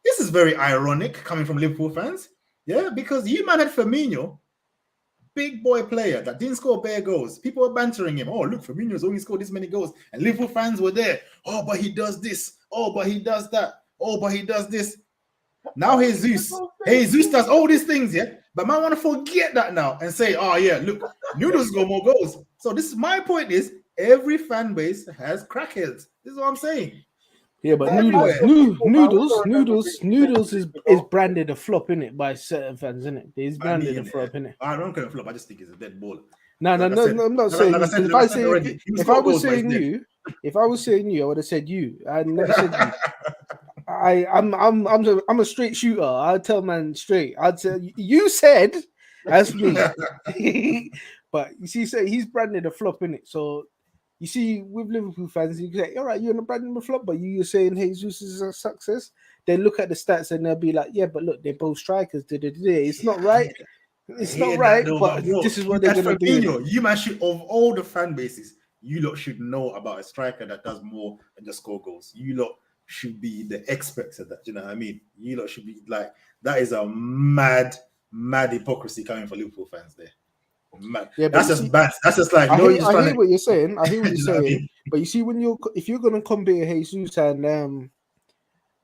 this is very ironic coming from Liverpool fans. Yeah, because you man had Firmino, big boy player that didn't score bare goals. People were bantering him. Oh, look, Firmino's only scored this many goals. And Liverpool fans were there. Oh, but he does this. Oh, but he does that. Oh, but he does this. Now Jesus does all these things, But man want to forget that now and say, oh, yeah, look, Noodles got more goals. So my point is, every fan base has crackheads. This is what I'm saying. Yeah, but Noodles is branded a flop, innit, by certain fans, innit? He's branded a flop, innit? I don't care a flop. I just think he's a dead baller. No, I'm not saying. If I was saying you, I would have said you. I never said you. I'm a straight shooter. I'll tell man straight. I'd say you said that's me. But you see, so he's branded a flop, innit? So. You see, with Liverpool fans, you say, all right, you're in a brand flop, but you're saying Jesus is a success. They look at the stats and they'll be like, yeah, but look, they're both strikers. It's not right. It's not right, but this is what they're going to do. You man should, of all the fan bases, you lot should know about a striker that does more than just score goals. You lot should be the experts at that. You know what I mean? You lot should be like, that is a mad hypocrisy coming from Liverpool fans there. Man. Yeah, that's just bad. That's just like I hear what you're saying. I hear what you're saying. But you see, if you're gonna compare Jesus and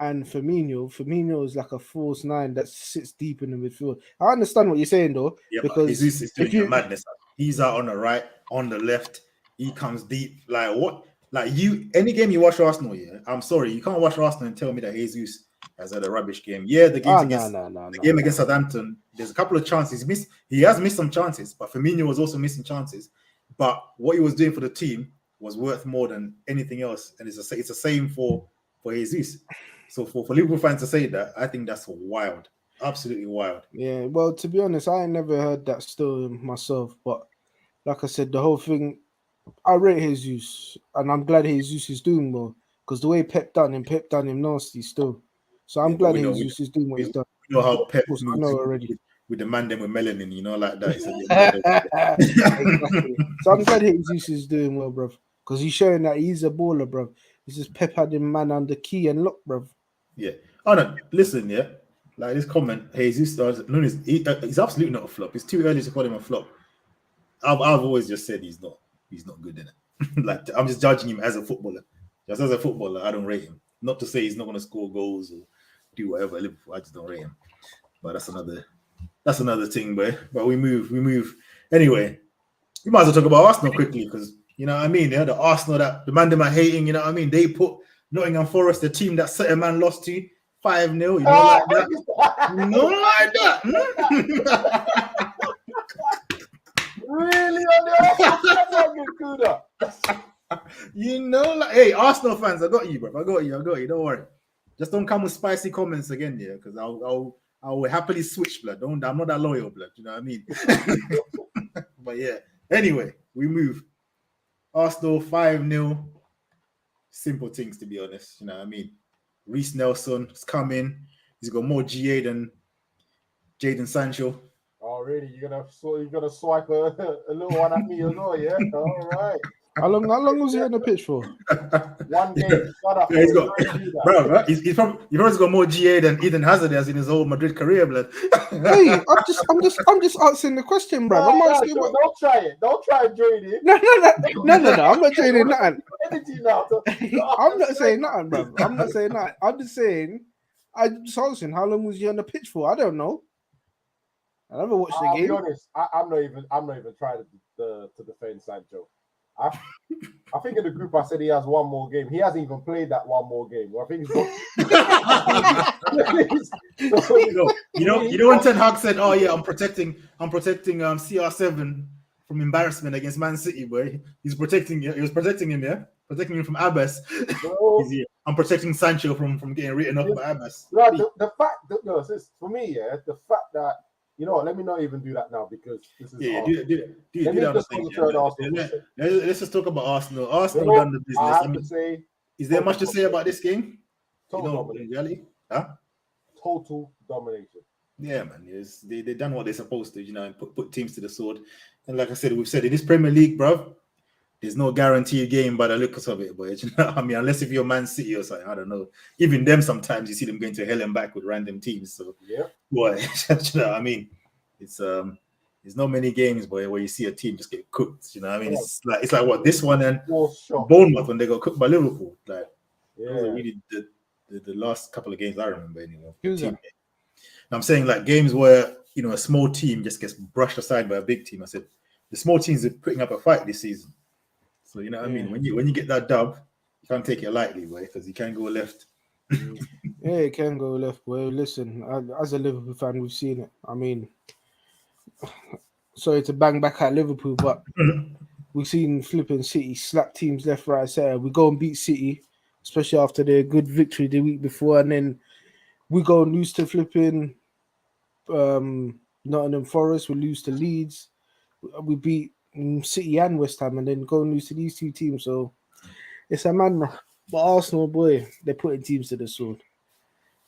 Firmino is like a false nine that sits deep in the midfield. I understand what you're saying though. Yeah, because Jesus is doing madness. He's out on the right, on the left. He comes deep. Like what? Like any game you watch Arsenal, I'm sorry, you can't watch Arsenal and tell me that Jesus has had a rubbish game. Yeah, the game against Southampton, there's a couple of chances he has missed some chances, but Firmino was also missing chances. But what he was doing for the team was worth more than anything else, and it's the same for Jesus. So for Liverpool fans to say that, I think that's wild, absolutely wild. Yeah, well, to be honest, I ain't never heard that still myself. But like I said, the whole thing, I rate Jesus, and I'm glad Jesus is doing well because the way Pep done him nasty still. So I'm glad Jesus is doing what he's done. You know how Pep moves already with the man them with melanin, like that. Exactly. So I'm glad Jesus is doing well, bro, because he's showing that he's a baller, bro. It's just Pep had him man under key and lock, bruv. Yeah. Oh no, listen, yeah. Like this comment, hey, he's absolutely not a flop. It's too early to call him a flop. I've always just said he's not good in it. Like I'm just judging him as a footballer. Just as a footballer, I don't rate him. Not to say he's not going to score goals or do whatever at Liverpool. I just don't rate him. But that's another thing, boy. But we move. Anyway, we might as well talk about Arsenal quickly because you know what I mean. Yeah, the Arsenal that the man them are hating. You know what I mean. They put Nottingham Forest, the team that certain man lost to 5-0. You know like that. You know like that. Really on the You know, like, hey, Arsenal fans, I got you, bro. I got you. Don't worry. Just don't come with spicy comments again, yeah, because I'll happily switch, blood. I'm not that loyal, blood. You know what I mean? But yeah. Anyway, we move. Arsenal 5-0. Simple things, to be honest. You know what I mean? Reece Nelson has come in. He's got more GA than Jadon Sancho. Oh, really? You're gonna swipe a little one at me as well, yeah? All right. How long was he on the pitch for? 1 game. Shut up. Yeah, he's got, he's probably got more GA than Eden Hazard has in his whole Madrid career, blood. Hey, I'm just answering the question, bro. I'm asking what... Don't try it. Don't try and join it. No. I'm not joining nothing. Now. I'm not saying nothing, bro. I'm not saying that. I'm just saying. I'm just asking how long was he on the pitch for? I don't know. I never watched the game. I'll be honest. I'm not even trying to defend Sancho. I think in the group I said he has one more game. He hasn't even played that one more game. I think you know when Ten Hag said, "Oh yeah, I'm protecting CR7 from embarrassment against Man City," boy. He was protecting him, yeah, protecting him from Abbas. I'm protecting Sancho from getting written off by Abbas. Right, the fact that for me, yeah, the fact that. You know what? Let me not even do that now because this is. Yeah, do that. Let's just talk about Arsenal. Arsenal done the business. Is there much to say about this game? Total domination. Huh? Total domination. Yeah, man. Yes, they done what they're supposed to, you know, and put teams to the sword. And like I said, we've said in this Premier League, bro, there's no guaranteed game by the looks of it, boy. You know, I mean, unless if you're Man City or something, I don't know. Even them, sometimes you see them going to hell and back with random teams. So yeah, boy, you know what I mean, it's there's not many games, boy, where you see a team just get cooked. You know what I mean? Yeah. It's like what this one and Bournemouth when they got cooked by Liverpool. Like, those are really the last couple of games I remember anyway. I'm saying like games where you know a small team just gets brushed aside by a big team. I said the small teams are putting up a fight this season. So you know what I mean? When you get that dub, you can't take it lightly, boy, because you can go left. Yeah, it can go left, boy. Listen, as a Liverpool fan, we've seen it. I mean, sorry to bang back at Liverpool, but we've seen flipping City slap teams left, right, center. We go and beat City, especially after their good victory the week before, and then we go and lose to flipping Nottingham Forest. We lose to Leeds. We beat City and West Ham, and then go and lose to these two teams. So it's a man. But Arsenal, boy, they're putting teams to the sword.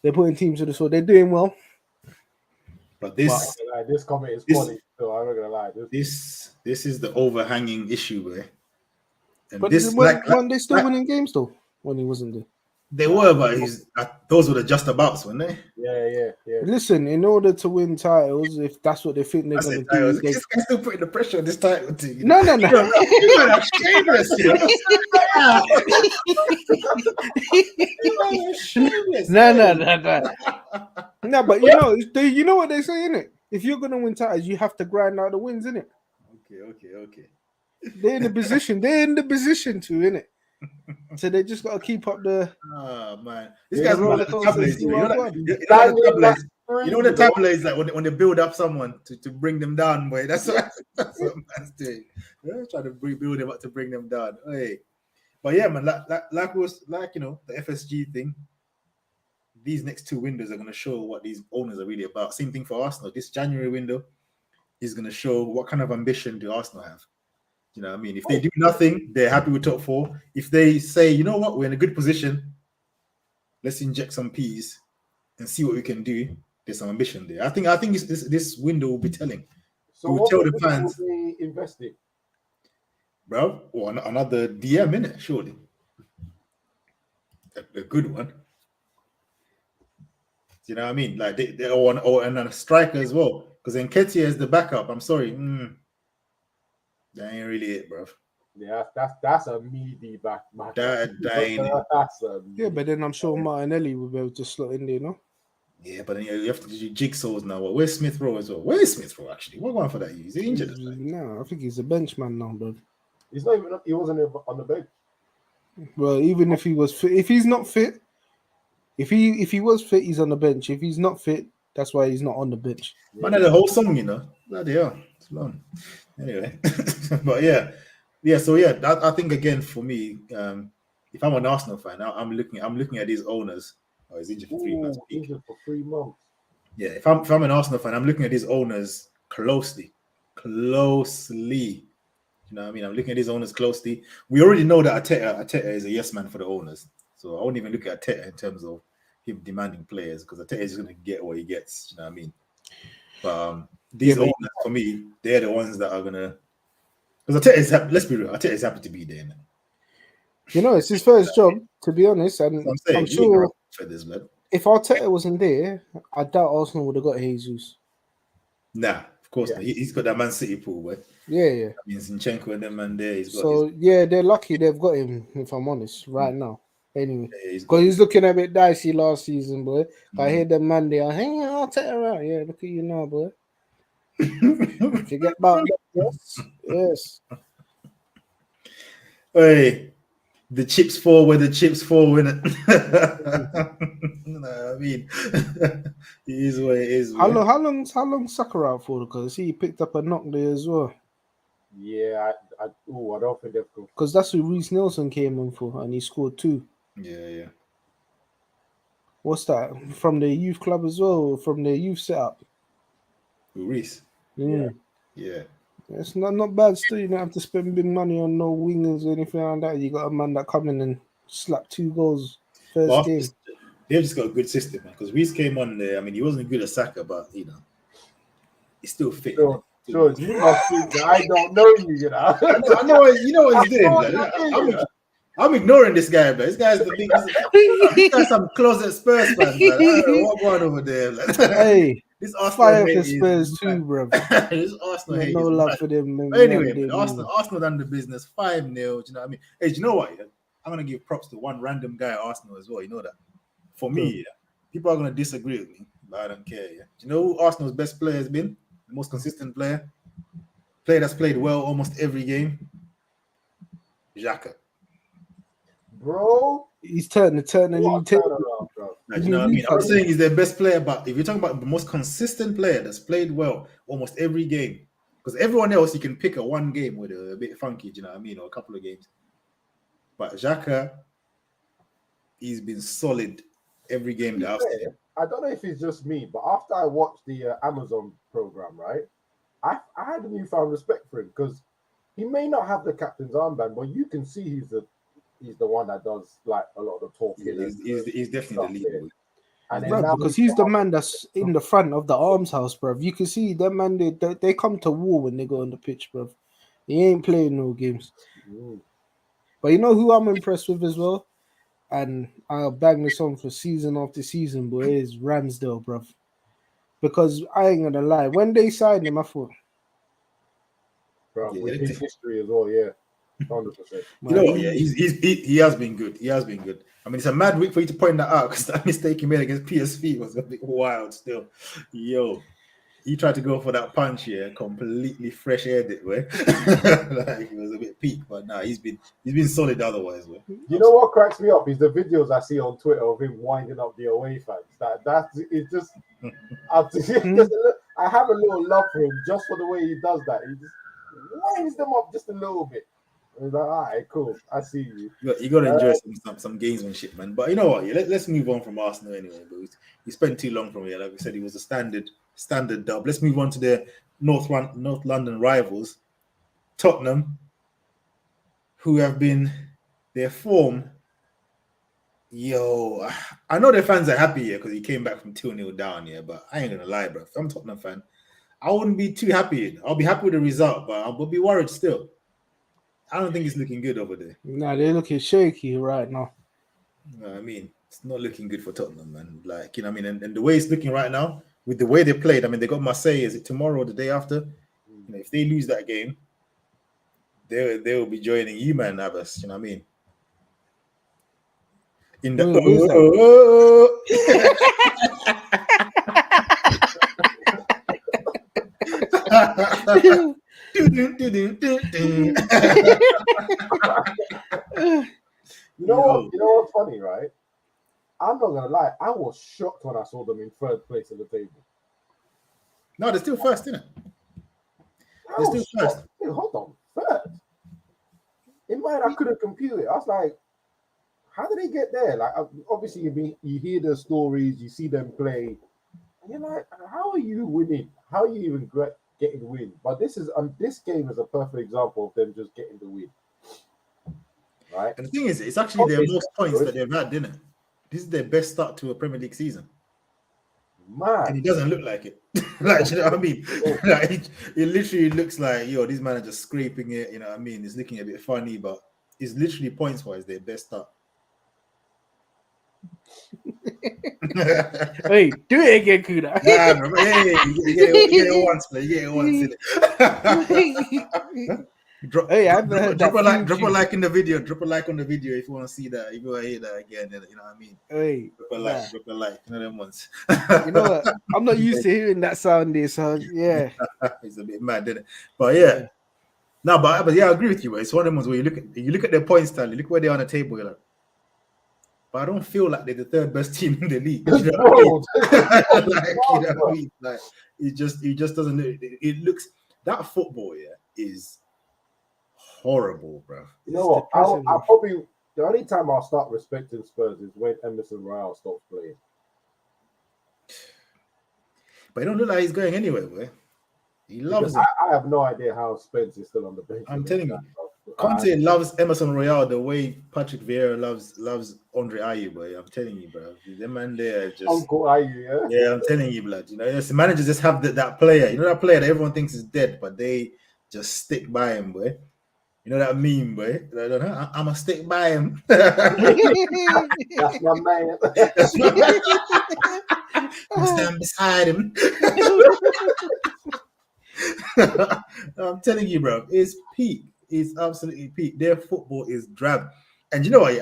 They're doing well. But this comment is funny. So I'm not gonna lie. This is the overhanging issue, boy. And but this, weren't they still winning games though when he wasn't there? They were, but those were the just abouts, weren't they? Yeah. Listen, in order to win titles, if that's what they think they're going to do, this guy's still putting the pressure on this title team. No. You're shameless, No, but you know what they say, innit? If you're going to win titles, you have to grind out the wins, innit? Okay. They're in the position to, innit? So they just got to keep up the. Oh man, this guy's one of the tabloids. You know the tabloids like when they build up someone to bring them down, boy. That's what man's doing. They're trying to build them up to bring them down. Hey, but yeah, man, like the FSG thing. These next two windows are going to show what these owners are really about. Same thing for Arsenal. This January window is going to show what kind of ambition do Arsenal have. You know what I mean? If they do nothing, they're happy with top four. If they say, you know what, we're in a good position, let's inject some peas and see what we can do. There's some ambition there. I think this window will be telling. So we'll tell the fans they invested. Bro, or another DM in it, surely. a good one. Do you know what I mean? Like they and a striker as well. Because Nketiah is the backup. I'm sorry, that ain't really it, bro. Yeah, that's a meaty back. That ain't. That's a Yeah, but then I'm sure Martinelli will be able to slot in there, no? Yeah, but then you have to do jigsaws now. Where's Smith Rowe as well? Where's Smith Rowe actually? What going for that? Is he injured? No, I think he's a bench man now, bro. He's not even. He wasn't on the bench. Well, even if he was fit, if he's not fit, if he was fit, he's on the bench. If he's not fit, that's why he's not on the bench. Man, had the whole song, you know. Bloody hell, it's long. Anyway, but yeah. So yeah, I think again for me, if I'm an Arsenal fan, I'm looking at these owners. Oh, he's injured for 3 months. Injured for 3 months. Yeah, if I'm an Arsenal fan, I'm looking at these owners closely. You know what I mean? I'm looking at these owners closely. We already know that Arteta is a yes man for the owners. So I won't even look at Arteta in terms of him demanding players because Arteta is going to get what he gets. You know what I mean? But these owners, for me, they're the ones that are going to... Because Arteta is happy, let's be real, Arteta is happy to be there. Man. You know, it's his first job, to be honest. And I'm sure if Arteta wasn't there, I doubt Arsenal would have got Jesus. Nah, of course not. He's got that Man City pool, boy. Yeah. I mean, Zinchenko and them man there. They're lucky they've got him, if I'm honest, right now. Anyway, because he's looking a bit dicey last season, boy. I hear them man there, hang on, Arteta out. Yeah, look at you now, boy. Forget about that. Yes. Hey, the chips fall where the chips fall, innit? I mean, it is what it is. How long Saka out for? Because he picked up a knock there as well. Yeah, I don't think they've got. Because that's who Reece Nelson came in for, and he scored 2. Yeah. What's that? From the youth club as well, from the youth setup. Reece. Yeah. It's not bad still. You don't have to spend big money on no wingers or anything like that. You got a man that come in and slap 2 goals first game. They've just got a good system, man. Because Reece came on there. I mean, he wasn't good at Saka, but you know, he's still fit. Sure, you must think that I don't know you know. I know you know what he's doing. I'm ignoring this guy, man. This guy's the biggest. This guy's some closet Spurs fan, man. I don't know what going over there. Like. Hey, this Arsenal fire for Spurs too, bro. This Arsenal hate no love for them. Anyway, Arsenal done the business 5-0. Do you know what I mean? Hey, do you know what? I'm gonna give props to one random guy at Arsenal as well. You know that. For me, people are gonna disagree with me, but I don't care. Yeah. Do you know who Arsenal's best player has been? The most consistent player that's played well almost every game. Xhaka. Bro, he's turning around, bro. Like, you know what I mean? I'm not saying he's their best player, but if you're talking about the most consistent player that's played well almost every game, because everyone else you can pick one game with a bit funky, do you know what I mean, or a couple of games. But Xhaka, he's been solid every game that I've seen. I don't know if it's just me, but after I watched the Amazon program, right, I had a newfound respect for him because he may not have the captain's armband, but you can see he's the one that does like a lot of the talking. Yeah, he's definitely the leader. And bro, because he's the man that's in the front of the arms house, bro. You can see them man, they come to war when they go on the pitch, bro. He ain't playing no games. But you know who I'm impressed with as well? And I'll bang this on for season after season, but it is Ramsdale, bro. Because I ain't gonna lie, when they signed him, I thought, bro, with his history as well, 100%. You know what? Yeah, he has been good. He has been good. I mean, it's a mad week for you to point that out because that mistake he made against PSV was a bit wild. Still, he tried to go for that punch here, completely fresh aired it, way. Like it was a bit peak, but nah, he's been solid otherwise, way. You know what cracks me up is the videos I see on Twitter of him winding up the away fans. It's just, I have a little love for him just for the way he does that. He just winds them up just a little bit. It's like, all right, cool. I see you. You got to enjoy some gamesmanship, man. But you know what? Let's move on from Arsenal anyway. But we spent too long from here. Like we said, it was a standard dub. Let's move on to their North London rivals, Tottenham, who have been their form. I know their fans are happy here because he came back from 2-0 down here. But I ain't gonna lie, bro. If I'm a Tottenham fan, I wouldn't be too happy. I'll be happy with the result, but I'll be worried still. I don't think it's looking good over there. Nah, they're looking shaky right now. You know what I mean? It's not looking good for Tottenham, man. Like, you know what I mean? And the way it's looking right now, with the way they played, I mean, they got Marseille, is it tomorrow or the day after? You know, if they lose that game, they will be joining you, man, Navas. You know what I mean? In the Where's that? You know what? You know what's funny, right? I'm not gonna lie. I was shocked when I saw them in third place at the table. No, they're still first, isn't it? I They're was still first. shocked. Hey, hold on, third. In my head, I couldn't compute it. I was like, how did they get there? Like, obviously, you hear the stories, you see them play, and you're like, how are you winning? How are you even getting the win? But this game is a perfect example of them just getting the win. Right? And the thing is, it's actually their most points that they've had, didn't it? This is their best start to a Premier League season. Man. And it doesn't look like it. Like, you know what I mean? Like, it literally looks like, yo, these men are just scraping it. You know what I mean? It's looking a bit funny, but it's literally points-wise their best start. Hey, do it again, Kuda. Hey, you get it once, man. You get it once. Drop a like in the video. Drop a like on the video if you want to see that. If you want to hear that again, you know what I mean. Hey, drop a like. You know them ones. You know what? I'm not used to hearing that sound there, so yeah. It's a bit mad, isn't it? But yeah. No, but yeah, I agree with you. It's one of them ones where you look at their points tally, look where they're on the table, you're like, but I don't feel like they're the third best team in the league. You know what I mean? Like, you know what I mean? Like, it just doesn't. It looks, that football, is horrible, bro. You know what? I'll probably, the only time I'll start respecting Spurs is when Emerson Royale stops playing. But it don't look like he's going anywhere, boy. He loves it. I have no idea how Spence is still on the bench. I'm telling you, Conte loves Emerson Royale the way Patrick Vieira loves Andre Ayew, boy. I'm telling you, bro. The man there just Uncle Ayew, yeah. Yeah, I'm telling you, blood. You know, the managers just have that player. You know that player that everyone thinks is dead, but they just stick by him, boy. You know that meme, boy? I'm a stick by him. That's my man. That's my man. I stand beside him. I'm telling you, bro, it's peak. It's absolutely peak. Their football is drab. And you know what?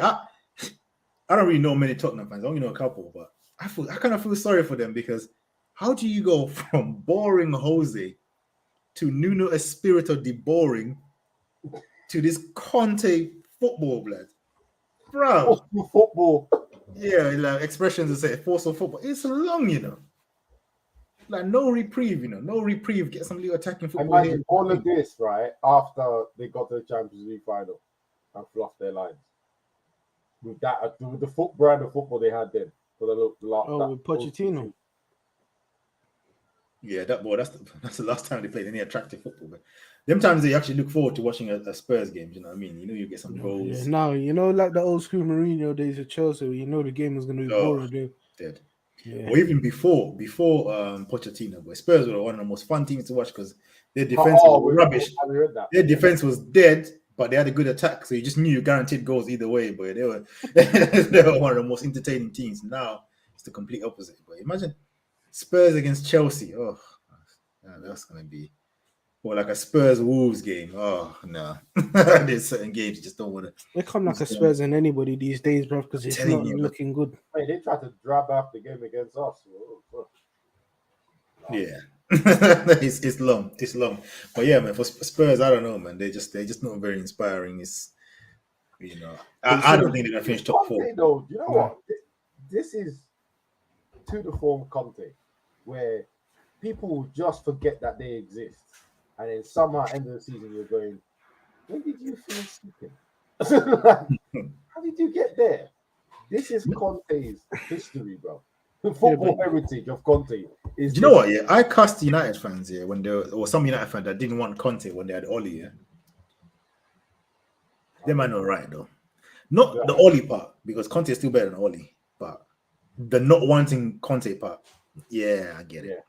I don't really know many Tottenham fans. I only know a couple, but I kind of feel sorry for them because how do you go from boring Jose to Nuno Espirito de boring to this Conte football, blood? Bro. Football. Yeah, like expressions that say forceful football. It's long, you know. Like no reprieve, no reprieve. Get some little attacking football. Imagine all of this, right? After they got to the Champions League final and fluffed their lines. With that, with the brand of football they had then for the last. With Pochettino. Yeah, that's the last time they played any attractive football. But them times they actually look forward to watching a Spurs game. You know what I mean? You get some goals. Yeah, no, like the old school Mourinho days of Chelsea. The game was going to be boring. Dead. Yeah. Or even before Pochettino, but Spurs were one of the most fun teams to watch because their defense was rubbish. Their defense was dead, but they had a good attack, so you just knew you guaranteed goals either way. But they were one of the most entertaining teams. Now it's the complete opposite. But imagine Spurs against Chelsea. Oh, that's gonna be like a Spurs Wolves game. Oh no, there's certain games you just don't want to. They come like a Spurs and anybody these days, bro, because it's not looking good. Hey, they tried to drab out the game against us. Yeah, it's long. But yeah, man, for Spurs, I don't know, man. They're just not very inspiring. It's I don't think they're gonna finish top 4. Though, you know what? This is to the form Conte, where people will just forget that they exist. And then somehow, end of the season, you're going, when did you finish sleeping? How did you get there? This is Conte's history, bro. The football heritage of Conte is. Do you know what? Yeah, I cussed United fans here when or some United fans that didn't want Conte when they had Oli. Yeah, they might not right though. Not the Oli part because Conte is still better than Oli, but the not wanting Conte part. Yeah, I get it. Yeah.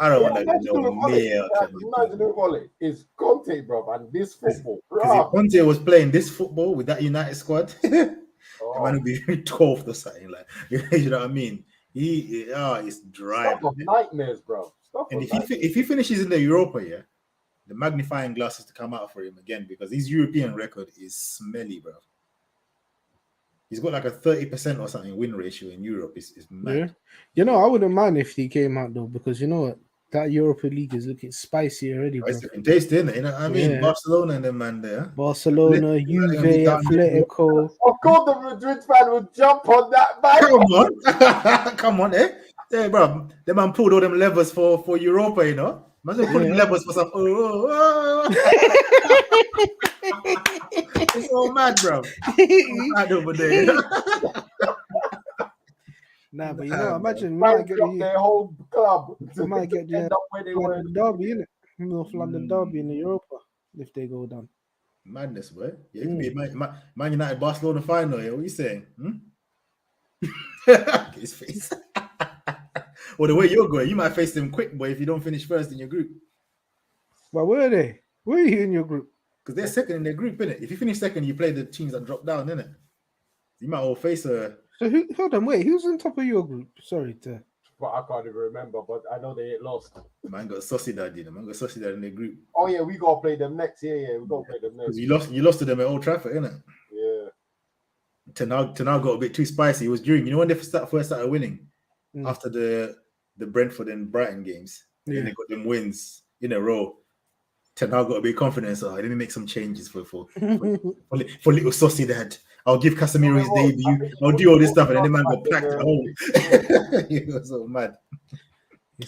I don't want to know. Imagine it's Conte, bro, and this football. Because if Conte was playing this football with that United squad, The man will be 12th or something. Like, you know what I mean? It's dry. Stop of nightmares, bro. Stop And of if he finishes in the Europa, yeah, the magnifying glass is to come out for him again because his European record is smelly, bro. He's got like a 30% or something win ratio in Europe. It's mad. Yeah. You know, I wouldn't mind if he came out though, because you know what? That Europa League is looking spicy already, bro. It's looking tasty, isn't it? You know what I mean? Yeah. Barcelona and the man there. Barcelona, Juve, They're gonna be down there. Atletico. Of course, the Madrid fan would jump on that, man. Come on. Come on, eh? Yeah, bro. The man pulled all them levers for Europa, you know? Imagine pulling levers for some. It's all mad, bro. It's mad over there. Nah, but you know, imagine we Man might get dropped their whole club. we might get End the up where they were. London derby, innit? North London derby in the Europa if they go down. Madness, boy. Yeah, it could be Man United Barcelona final. Yeah, what are you saying? His face. Well, the way you're going, you might face them quick, boy, if you don't finish first in your group. But where are they? Where are you in your group? Because they're second in their group, innit? If you finish second, you play the teams that drop down, innit? You might all face a. So hold on, wait, who's on top of your group? Sorry to. But I can't even remember. But I know they lost. Man got Sociedad, you know. Man got Sociedad in their group. Oh yeah, we gotta play them next year. Yeah, we gotta play them next. Because you lost to them at Old Trafford, innit? Yeah. Tenag got a bit too spicy. It was during, you know, when they first started winning after the Brentford and Brighton games, and they got them wins in a row. Tenag got a bit of confidence. Let me make some changes for little Sociedad. I'll give Casemiro his debut. I'll do all this stuff, and then the man got packed at home. He was so mad.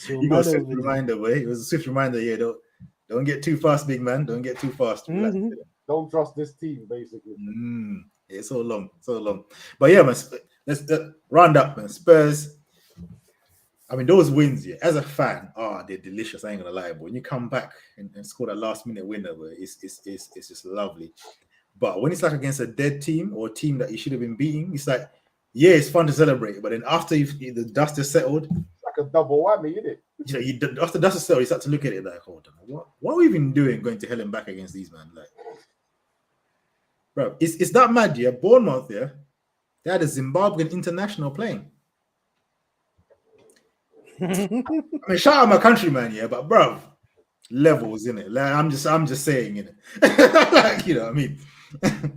You got a swift reminder, boy. It was a swift reminder. Yeah, don't get too fast, big man. Don't get too fast. Don't trust this team, basically. Yeah, it's so long. But yeah, man, let's round up, man. Spurs. I mean, those wins, yeah, as a fan, they're delicious. I ain't gonna lie, but when you come back and score that last minute winner, boy, it's just lovely. But when it's like against a dead team or a team that you should have been beating, it's like, yeah, it's fun to celebrate. But then after the dust is settled, it's like a double whammy, isn't it? You know, after the dust is settled, you start to look at it like, hold on, what are we even doing going to hell and back against these man? Like, bro, it's that mad, yeah. Bournemouth, yeah, they had a Zimbabwean international playing. I mean, shout out my countryman, yeah, but bro, levels in it. Like, I'm just saying, in it. Like, you know what I mean?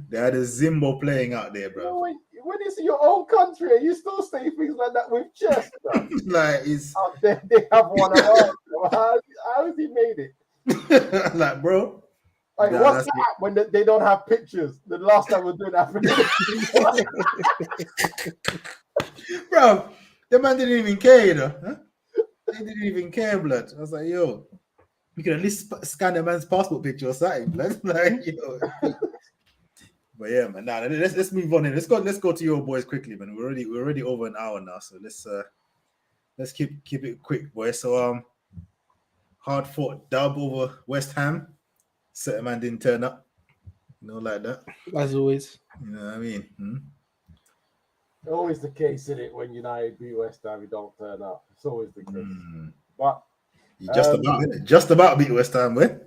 They had a Zimbo playing out there, bro. When it's your own country, you still say things like that with chest, bro. Like, it's they have one of ours. How has he made it? like, bro. Like, what's that when they don't have pictures? The last time we're doing that, bro, the man didn't even care, you know. Huh? They didn't even care, blood. I was like, yo, you can at least scan the man's passport picture or something, blood. Like, you know. But yeah, man. Nah, let's move on in. Let's go to your boys quickly, man. We're already over an hour now, so let's keep it quick, boys. So hard fought dub over West Ham. Certain man didn't turn up, you know, like that. As always, you know what I mean. Always the case, isn't it? When United beat West Ham, you don't turn up. It's always the case. But you just about beat West Ham, man.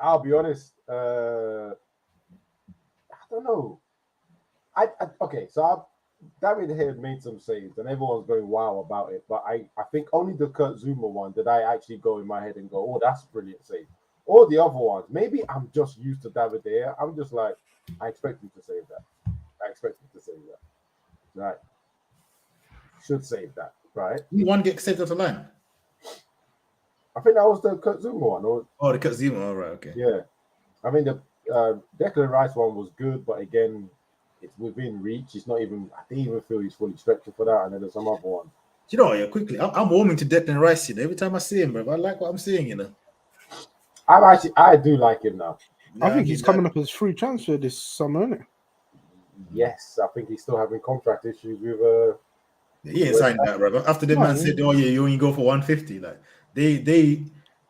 I'll be honest. I don't know. Okay, so David Hay made some saves, and everyone's going wow about it. But I think only the Kurt Zuma one did I actually go in my head and go, oh, that's a brilliant save. All the other ones, maybe I'm just used to David Hay. I'm just like, I expect him to save that. Right. Should save that, right? One get saved off the line. I think that was the Kurt Zuma one. The Kurt Zuma, all right, okay. Yeah. I mean, the Declan Rice one was good, but again, it's within reach. It's not even, I didn't even feel he's fully stretched for that. And then there's some other ones. You know, yeah, quickly, I'm warming to Declan Rice, you know. Every time I see him, bro, I like what I'm seeing, you know. I do like him now. I think he's coming up as free transfer this summer, isn't it? Yes, I think he's still having contract issues with he ain't signed that, bro. After the man said, "Oh yeah, you only go for 150," like they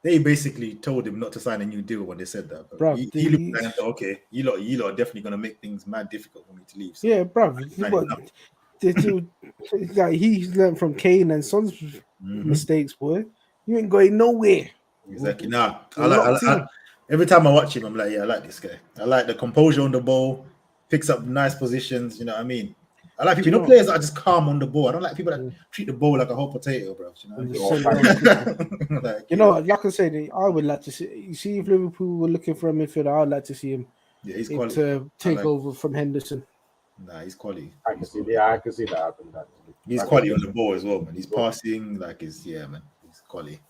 basically told him not to sign a new deal when they said that. Bro, he looked like, okay, you lot are definitely gonna make things mad difficult for me to leave. So yeah, bro. Like he's learned from Kane and Son's mistakes, boy. You ain't going nowhere. Exactly. Nah, I like every time I watch him, I'm like, yeah, I like this guy. I like the composure on the ball. picks up nice positions. You know what I mean? I like people. Do you You know, know- players that are just calm on the ball. I don't like people that Yeah. treat the ball like a whole potato, bro. You know And what just Or send it over quickly. like, You know, like I said, I would like to see. You see, if Liverpool were looking for a midfielder, I'd like to see him yeah, he's quality. to take like- over from Henderson. Nah, he's quality. I can see that happening. Actually. He's Like, quality on the ball as well, man. He's passing, like man. He's quality.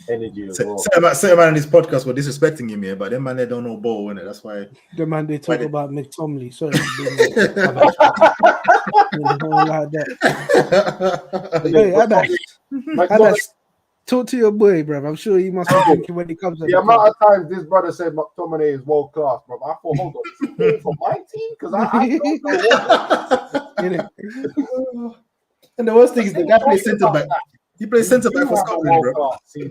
energy as well. Certain man in this podcast were disrespecting him here, but them man they don't know ball, innit? That's why. The man they talk Why about McTomley. Sorry, like that. Hey, Abbas, talk to your boy, bro. I'm sure he must be thinking when he comes. The amount of times this brother said McTominay is world class, bro. I thought, hold on, is he playing for my team? Because I don't know. And the worst thing is the guy plays centre back. He plays centre back for Scotland, bro. We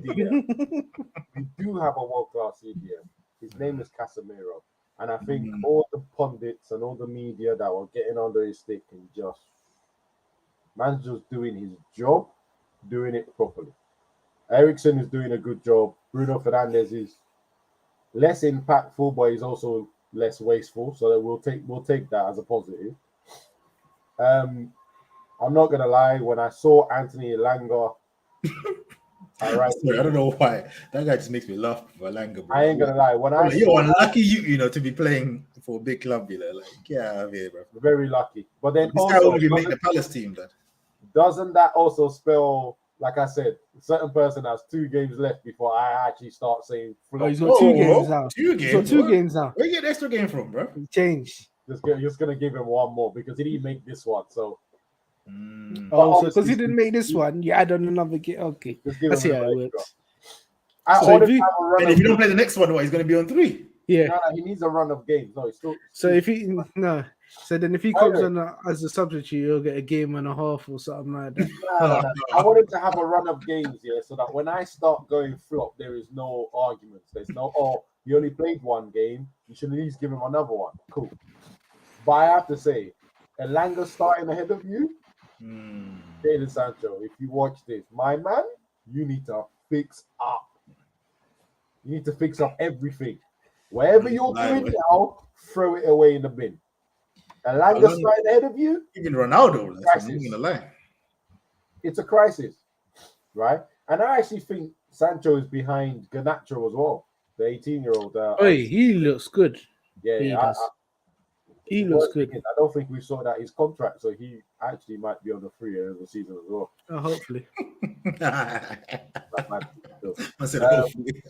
do have a world class CDM. His name is Casemiro, and I think all the pundits and all the media that were getting under his stick and just man's just doing his job, doing it properly. Ericsson is doing a good job. Bruno Fernandes is less impactful, but he's also less wasteful. So we'll take that as a positive. I'm not gonna lie. When I saw Anthony Elanga, Sorry, I don't know why that guy just makes me laugh for Elanga. Bro. I ain't gonna lie. When I you're unlucky, you know, to be playing for a big club, you know, like yeah, here, bro. Very lucky. But then This guy won't even make the Palace team, then. Doesn't that also spell, like I said, a certain person has 2 games left before I actually start saying flop? He's got 2 games now. 2 games. He's got 2 games now. Where you get the extra game from, bro? Change. Just gonna give him 1 more because he didn't make this one. So Oh, so because he didn't make this one, you add on another game. Okay, just give that's him how it another works. extra. So if And if you don't play the next one, what, he's going to be on 3? Yeah. No, he needs a run of games. No, he's still. So if he so then if he comes on as a substitute, you'll get a game and a half or something like that. No. I want him to have a run of games, so that when I start going flop, there is no arguments. There's no, he only played 1 game. You should at least give him another one. Cool. But I have to say, Elanga starting ahead of you, Jadon Sancho, if you watch this, my man, you need to fix up. You need to fix up everything. Whatever you're doing now, throw it away in the bin. Elanga starting ahead of you. Even Ronaldo, Crisis. I'm not gonna lie. It's a crisis, right? And I actually think Sancho is behind Garnacho as well, the 18-year-old. He looks good. Yeah, he looks good. I don't think we saw that his contract, so he actually might be on the free end of the season as well. Hopefully. I said, hopefully.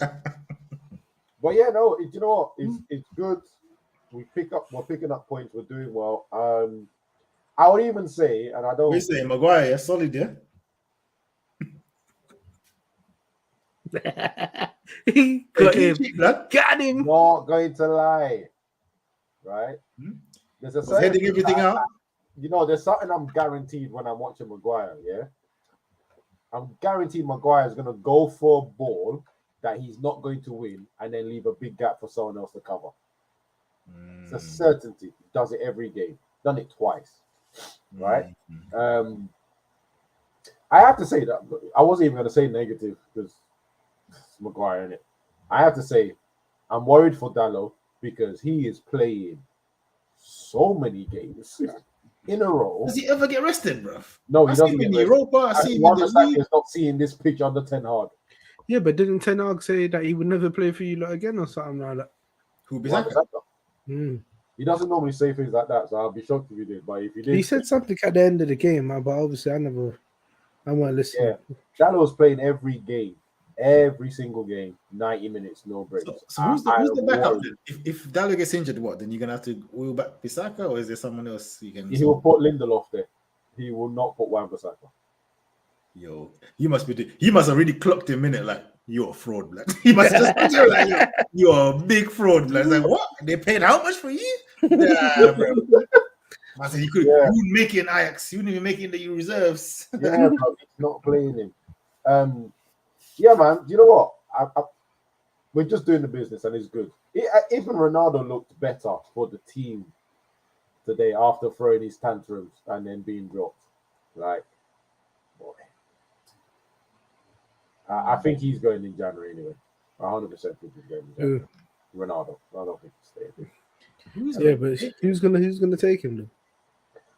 But yeah, no, you know what? It's good. We're picking up points. We're doing well. I would even say, and I don't. We say Maguire, solid, yeah. Got him. Got him. Not going to lie, right? There's a certain heading everything out. You know, there's something I'm guaranteed when I'm watching Maguire. Yeah, I'm guaranteed Maguire is going to go for a ball that he's not going to win, and then leave a big gap for someone else to cover. It's a certainty. He does it every game. Done it twice, right? I have to say that I wasn't even going to say negative because it's Maguire in it. I have to say I'm worried for Dallo because he is playing so many games in a row. Does he ever get rested, bro? No, he doesn't get rested. Europa, I see him in the league. Is not seeing this pitch under Ten Hag. Yeah, but didn't Ten Hag say that he would never play for you lot again or something like that? Who Bissaka? He doesn't normally say things like that, so I'll be shocked if he did. But if he did, he said something at the end of the game, but obviously I won't listen. Yeah, Dallo's playing every game, every single game, 90 minutes, no breaks. So who's the backup then? If Dallo gets injured, what? Then you're gonna have to wheel back Bissaka, or is there someone else you can? He will put Lindelof there. He will not put Wan-Bissaka. Yo, he must have really clocked him in it like you're a fraud, blood. He must have just put like you're a big fraud, blood. It's like what? They paid how much for you? Yeah, bro. I said you wouldn't make it in Ajax, you wouldn't even make it in the reserves. Yeah, bro, he's not playing him. Yeah, man. You know what? We're just doing the business, and it's good. Even Ronaldo looked better for the team today after throwing his tantrums and then being dropped. Like, boy, I think he's going in January anyway. 100% think he's going in January. Ronaldo. I don't think he's staying. Yeah, but who's gonna take him though?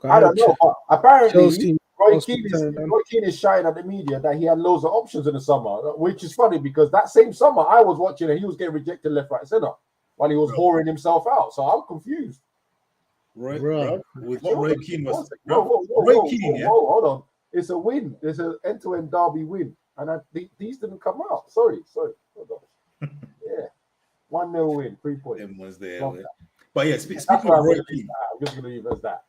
I don't know, but apparently Chelsea, Roy Arsenal turned down. Keane is shouting at the media that he had loads of options in the summer, which is funny because that same summer I was watching and he was getting rejected left, right, center while he was whoring himself out. So I'm confused. With Bro. what Roy Keane was. Whoa, Roy Keane, yeah. hold on. It's a win. It's an end-to-end derby win. And these didn't come out. Sorry. Hold on. Yeah. 1-0 win, 3 points. Them was there. Love Wait. that. But yeah, That's speaking why of I'm Roy gonna leave Keane, that. I'm just going to leave it as that.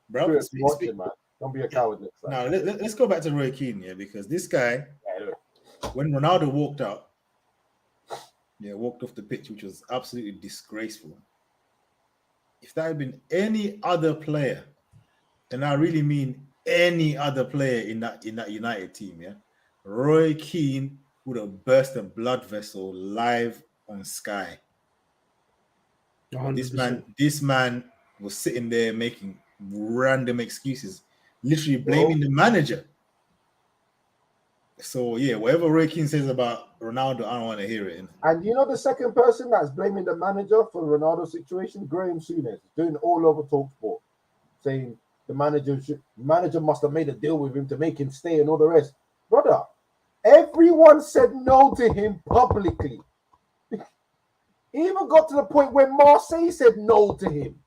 bro. Spirit, watching, man. Don't be a coward next time. Now let's go back to Roy Keane, yeah, because this guy, Yeah, look. when Ronaldo walked out, walked off the pitch, which was absolutely disgraceful. If that had been any other player, and I really mean any other player in that United team, yeah, Roy Keane would have burst a blood vessel live on Sky. But 100%. this man was sitting there making random excuses, literally blaming the manager. So yeah, whatever Roy Keane says about Ronaldo, I don't want to hear it. And you know the second person that's blaming the manager for the Ronaldo situation, Graham Souness, doing all over TalkSport, saying the manager must have made a deal with him to make him stay and all the rest. Brother, everyone said no to him publicly. It even got to the point where Marseille said no to him.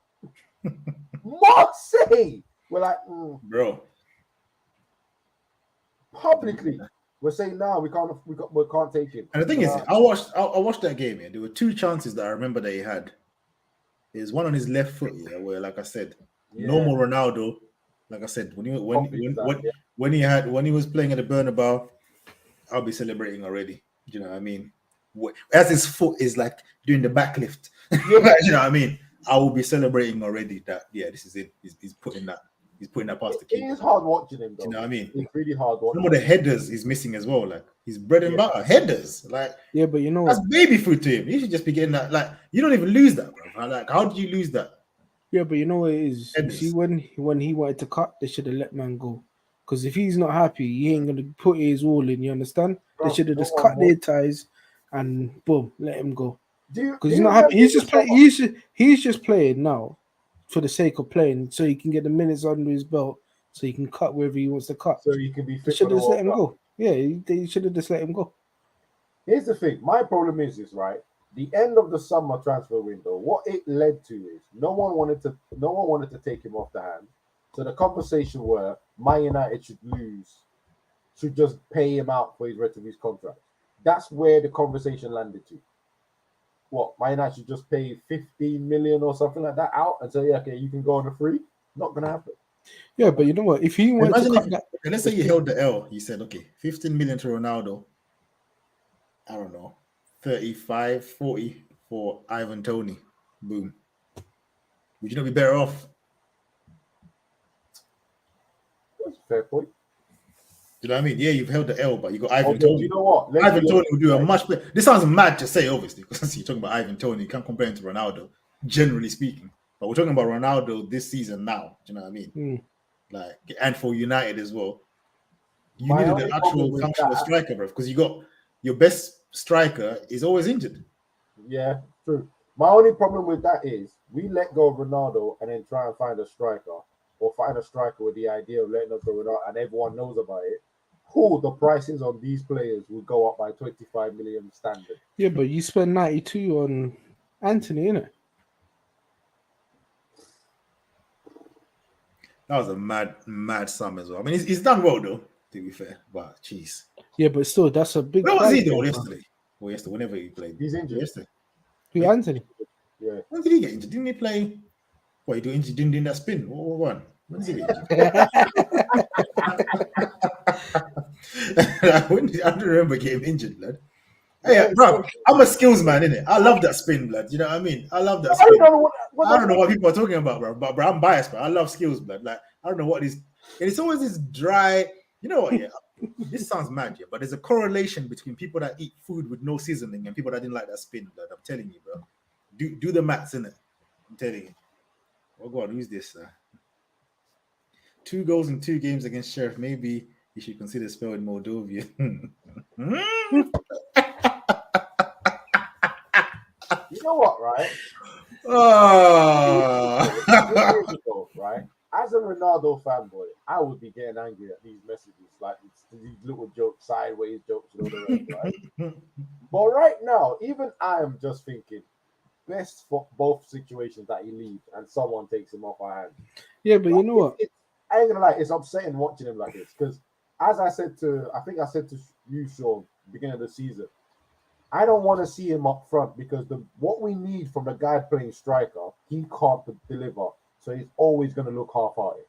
Marseille were like, bro, publicly. We're saying now we can't take him. And the thing is, I watched that game. Yeah, there were two chances that I remember that he had. There's one on his left foot, yeah, where, like I said, normal Ronaldo. Like I said, when he was playing at the Bernabeu, I'll be celebrating already. Do you know what I mean? As his foot is like doing the backlift, you know what I mean? I will be celebrating already. That this is it. He's putting that past the keeper. It is hard watching him, though. Do you know what I mean? It's really hard watching. Some of the headers he's missing as well. Like his bread and butter headers. Like but you know that's baby food to him. You should just be getting that. Like you don't even lose that, bro. Like how did you lose that? Yeah, but you know what it is. You Headers. see, when he wanted to cut, they should have let man go. Because if he's not happy, he ain't gonna put his all in. You understand? They should have just cut their ties and boom, let him go. Because he's not happy. He's just playing now for the sake of playing, so he can get the minutes under his belt, so he can cut wherever he wants to cut. So he can be fit. They should have just let him go. Yeah, they should have just let him go. Here's the thing. My problem is right. The end of the summer transfer window, what it led to is no one wanted to take him off the hand. So the conversation were Man United should just pay him out for his rest of his contract. That's where the conversation landed to. What, Man United should just pay 15 million or something like that out and say, okay, you can go on a free? Not gonna happen. Yeah, but you know what? If he wanted to cut that, let's say you held the L, you said, okay, 15 million to Ronaldo. I don't know. 35, 40 for Ivan Toney. Boom. Would you not be better off? That's a fair point. Do you know what I mean? Yeah, you've held the L, but you got Ivan Toney. You know what? Ivan Toney will do a much better. This sounds mad to say, obviously, because you're talking about Ivan Toney. You can't compare him to Ronaldo, generally speaking. But we're talking about Ronaldo this season now. Do you know what I mean? Like, and for United as well. You needed an actual functional striker, bro, because you got your best striker is always injured. Yeah, true. My only problem with that is we let go of Ronaldo and then try and find a striker, or find a striker with the idea of letting us go Ronaldo, and everyone knows about it. The prices on these players will go up by 25 million standard. Yeah, but you spend 92 on Anthony, innit? That was a mad sum as well. I mean, he's done well though, to be fair. But jeez. Yeah, but still, that's a big. Where was he though yesterday? Or yesterday, whenever he played. He's injured. Yesterday. Who, Anthony? Yeah. When did he get injured? Didn't he play? What, he do injured? Didn't do that spin? What one? When did he get injured? I don't remember getting injured, lad. Hey, bro, I'm a skills man, innit? I love that spin, blood. You know what I mean? I love that spin. I don't know what people are talking about, bro. But I'm biased, bro. I love skills, blood. Like, I don't know what is. And it's always this dry. You know what? Yeah, this sounds mad, yeah. But there's a correlation between people that eat food with no seasoning and people that didn't like that spin, blood. I'm telling you, bro. Do the maths, innit? I'm telling you. Oh God, who's this? 2 goals in 2 games against Sheriff. Maybe you should consider spelling Moldovia. You know what, right? Oh. Years ago, right? As a Ronaldo fanboy, I would be getting angry at these messages, like these little jokes, sideways jokes, and all the rest, right? But right now, even I am just thinking, best for both situations that he leaves and someone takes him off our hands. Yeah, but you know what? I ain't gonna lie, it's upsetting watching him like this because, as I said to you, Sean, beginning of the season, I don't want to see him up front because what we need from the guy playing striker, he can't deliver. So he's always going to look half-hearted.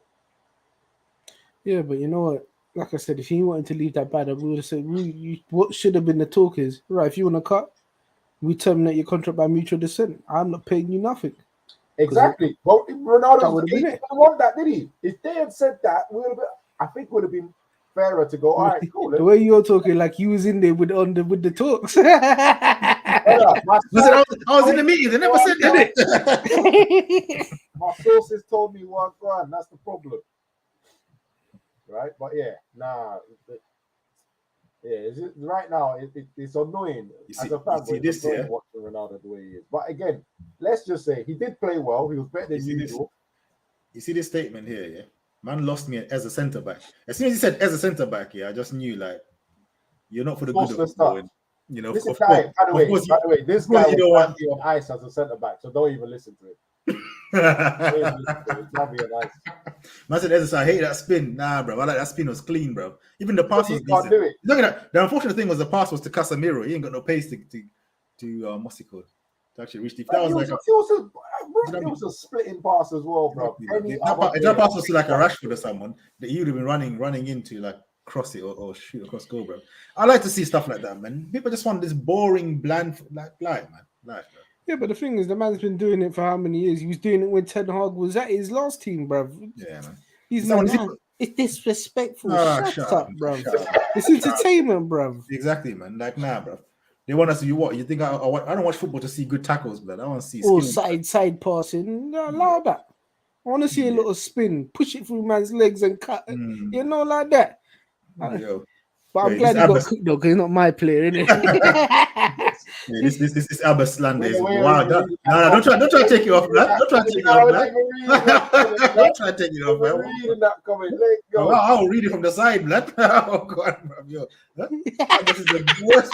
Yeah, but you know what? Like I said, if he wanted to leave that bad, we would have said, what should have been the talk is, right, if you want to cut, we terminate your contract by mutual dissent. I'm not paying you nothing. Exactly. Well, Ronaldo would have been didn't want that, did he? If they had said that, I think it would have been fairer to go, all right, cool. The way you're talking, like you was in there with the talks. I was in the meeting. They never said that. My sources told me one grand. That's the problem. Right? But yeah, right now, it's annoying. As a fan, it's annoying watching Ronaldo the way he is. But again, let's just say he did play well. He was better than usual. You see this statement here, yeah? Man lost me as a centre back. As soon as he said as a centre back, yeah, I just knew like you're not for the good of it. You know, this guy, by the way, this guy was on ice as a centre back, so don't even listen to it. Man said, I hate that spin. Nah, bro. I like that spin was clean, bro. Even the pass was decent. Do it. Look at that. The unfortunate thing was the pass was to Casemiro. He ain't got no pace to what's it called? To actually reach the. That was it was a splitting pass as well, bro. If that pass was to like a Rashford or someone, that he would have been running into like cross it or shoot across goal, bro. I like to see stuff like that, man. People just want this boring, bland life, man. Life, bro. Yeah, but the thing is, the man's been doing it for how many years? He was doing it when Ten Hag was at his last team, bruv. Yeah, man. It's disrespectful. Shut up, bruv. It's entertainment, bruv. Exactly, man. Like, nah, bruv. They want us to do what? You think I don't watch football to see good tackles, blood. I want to see side passing. No, allow that. I want to see a little spin, push it through man's legs and cut. You know, like that. But I'm glad he got cooked though, because he's not my player, isn't it? This Abbas slander is wow. No, don't try to take it off, man. Don't try to take it off, man. Don't try to take it off, man. I'll read it from the side, blood. Oh God, yo. This is the worst.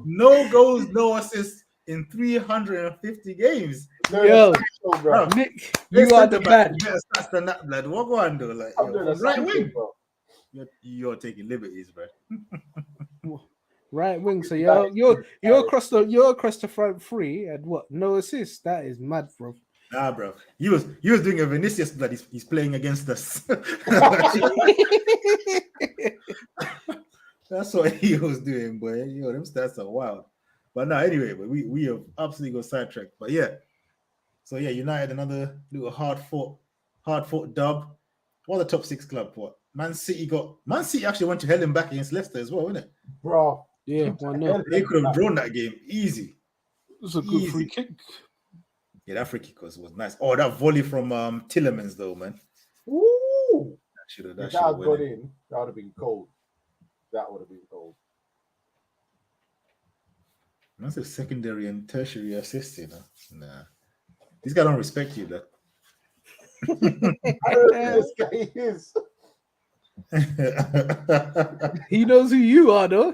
No goals, no assists in 350 games. Yo, Nick, you are the bad. That's the nut, blood. What go on, though? Like, right wing, bro. You're taking liberties, bro. Right wing. So you're across the front three and what? No assists. That is mad, bro. Nah, bro. He was doing a Vinicius that he's playing against us. That's what he was doing, boy. Yo, them stats are wild. But now, anyway, we have absolutely got sidetracked. But yeah. So yeah, United another little hard fought dub. What the top six club? What? Man City actually went to hell and back against Leicester as well, wasn't it? Bro. Yeah, why not? They could have drawn that game easy. It was a good free kick. Yeah, that free kick was nice. Oh, that volley from Tillemans though, man. Ooh. That got in. That would have been cold. That's a secondary and tertiary assist, you know. Nah. This guy don't respect you, though. I don't know who this guy is. He knows who you are, though.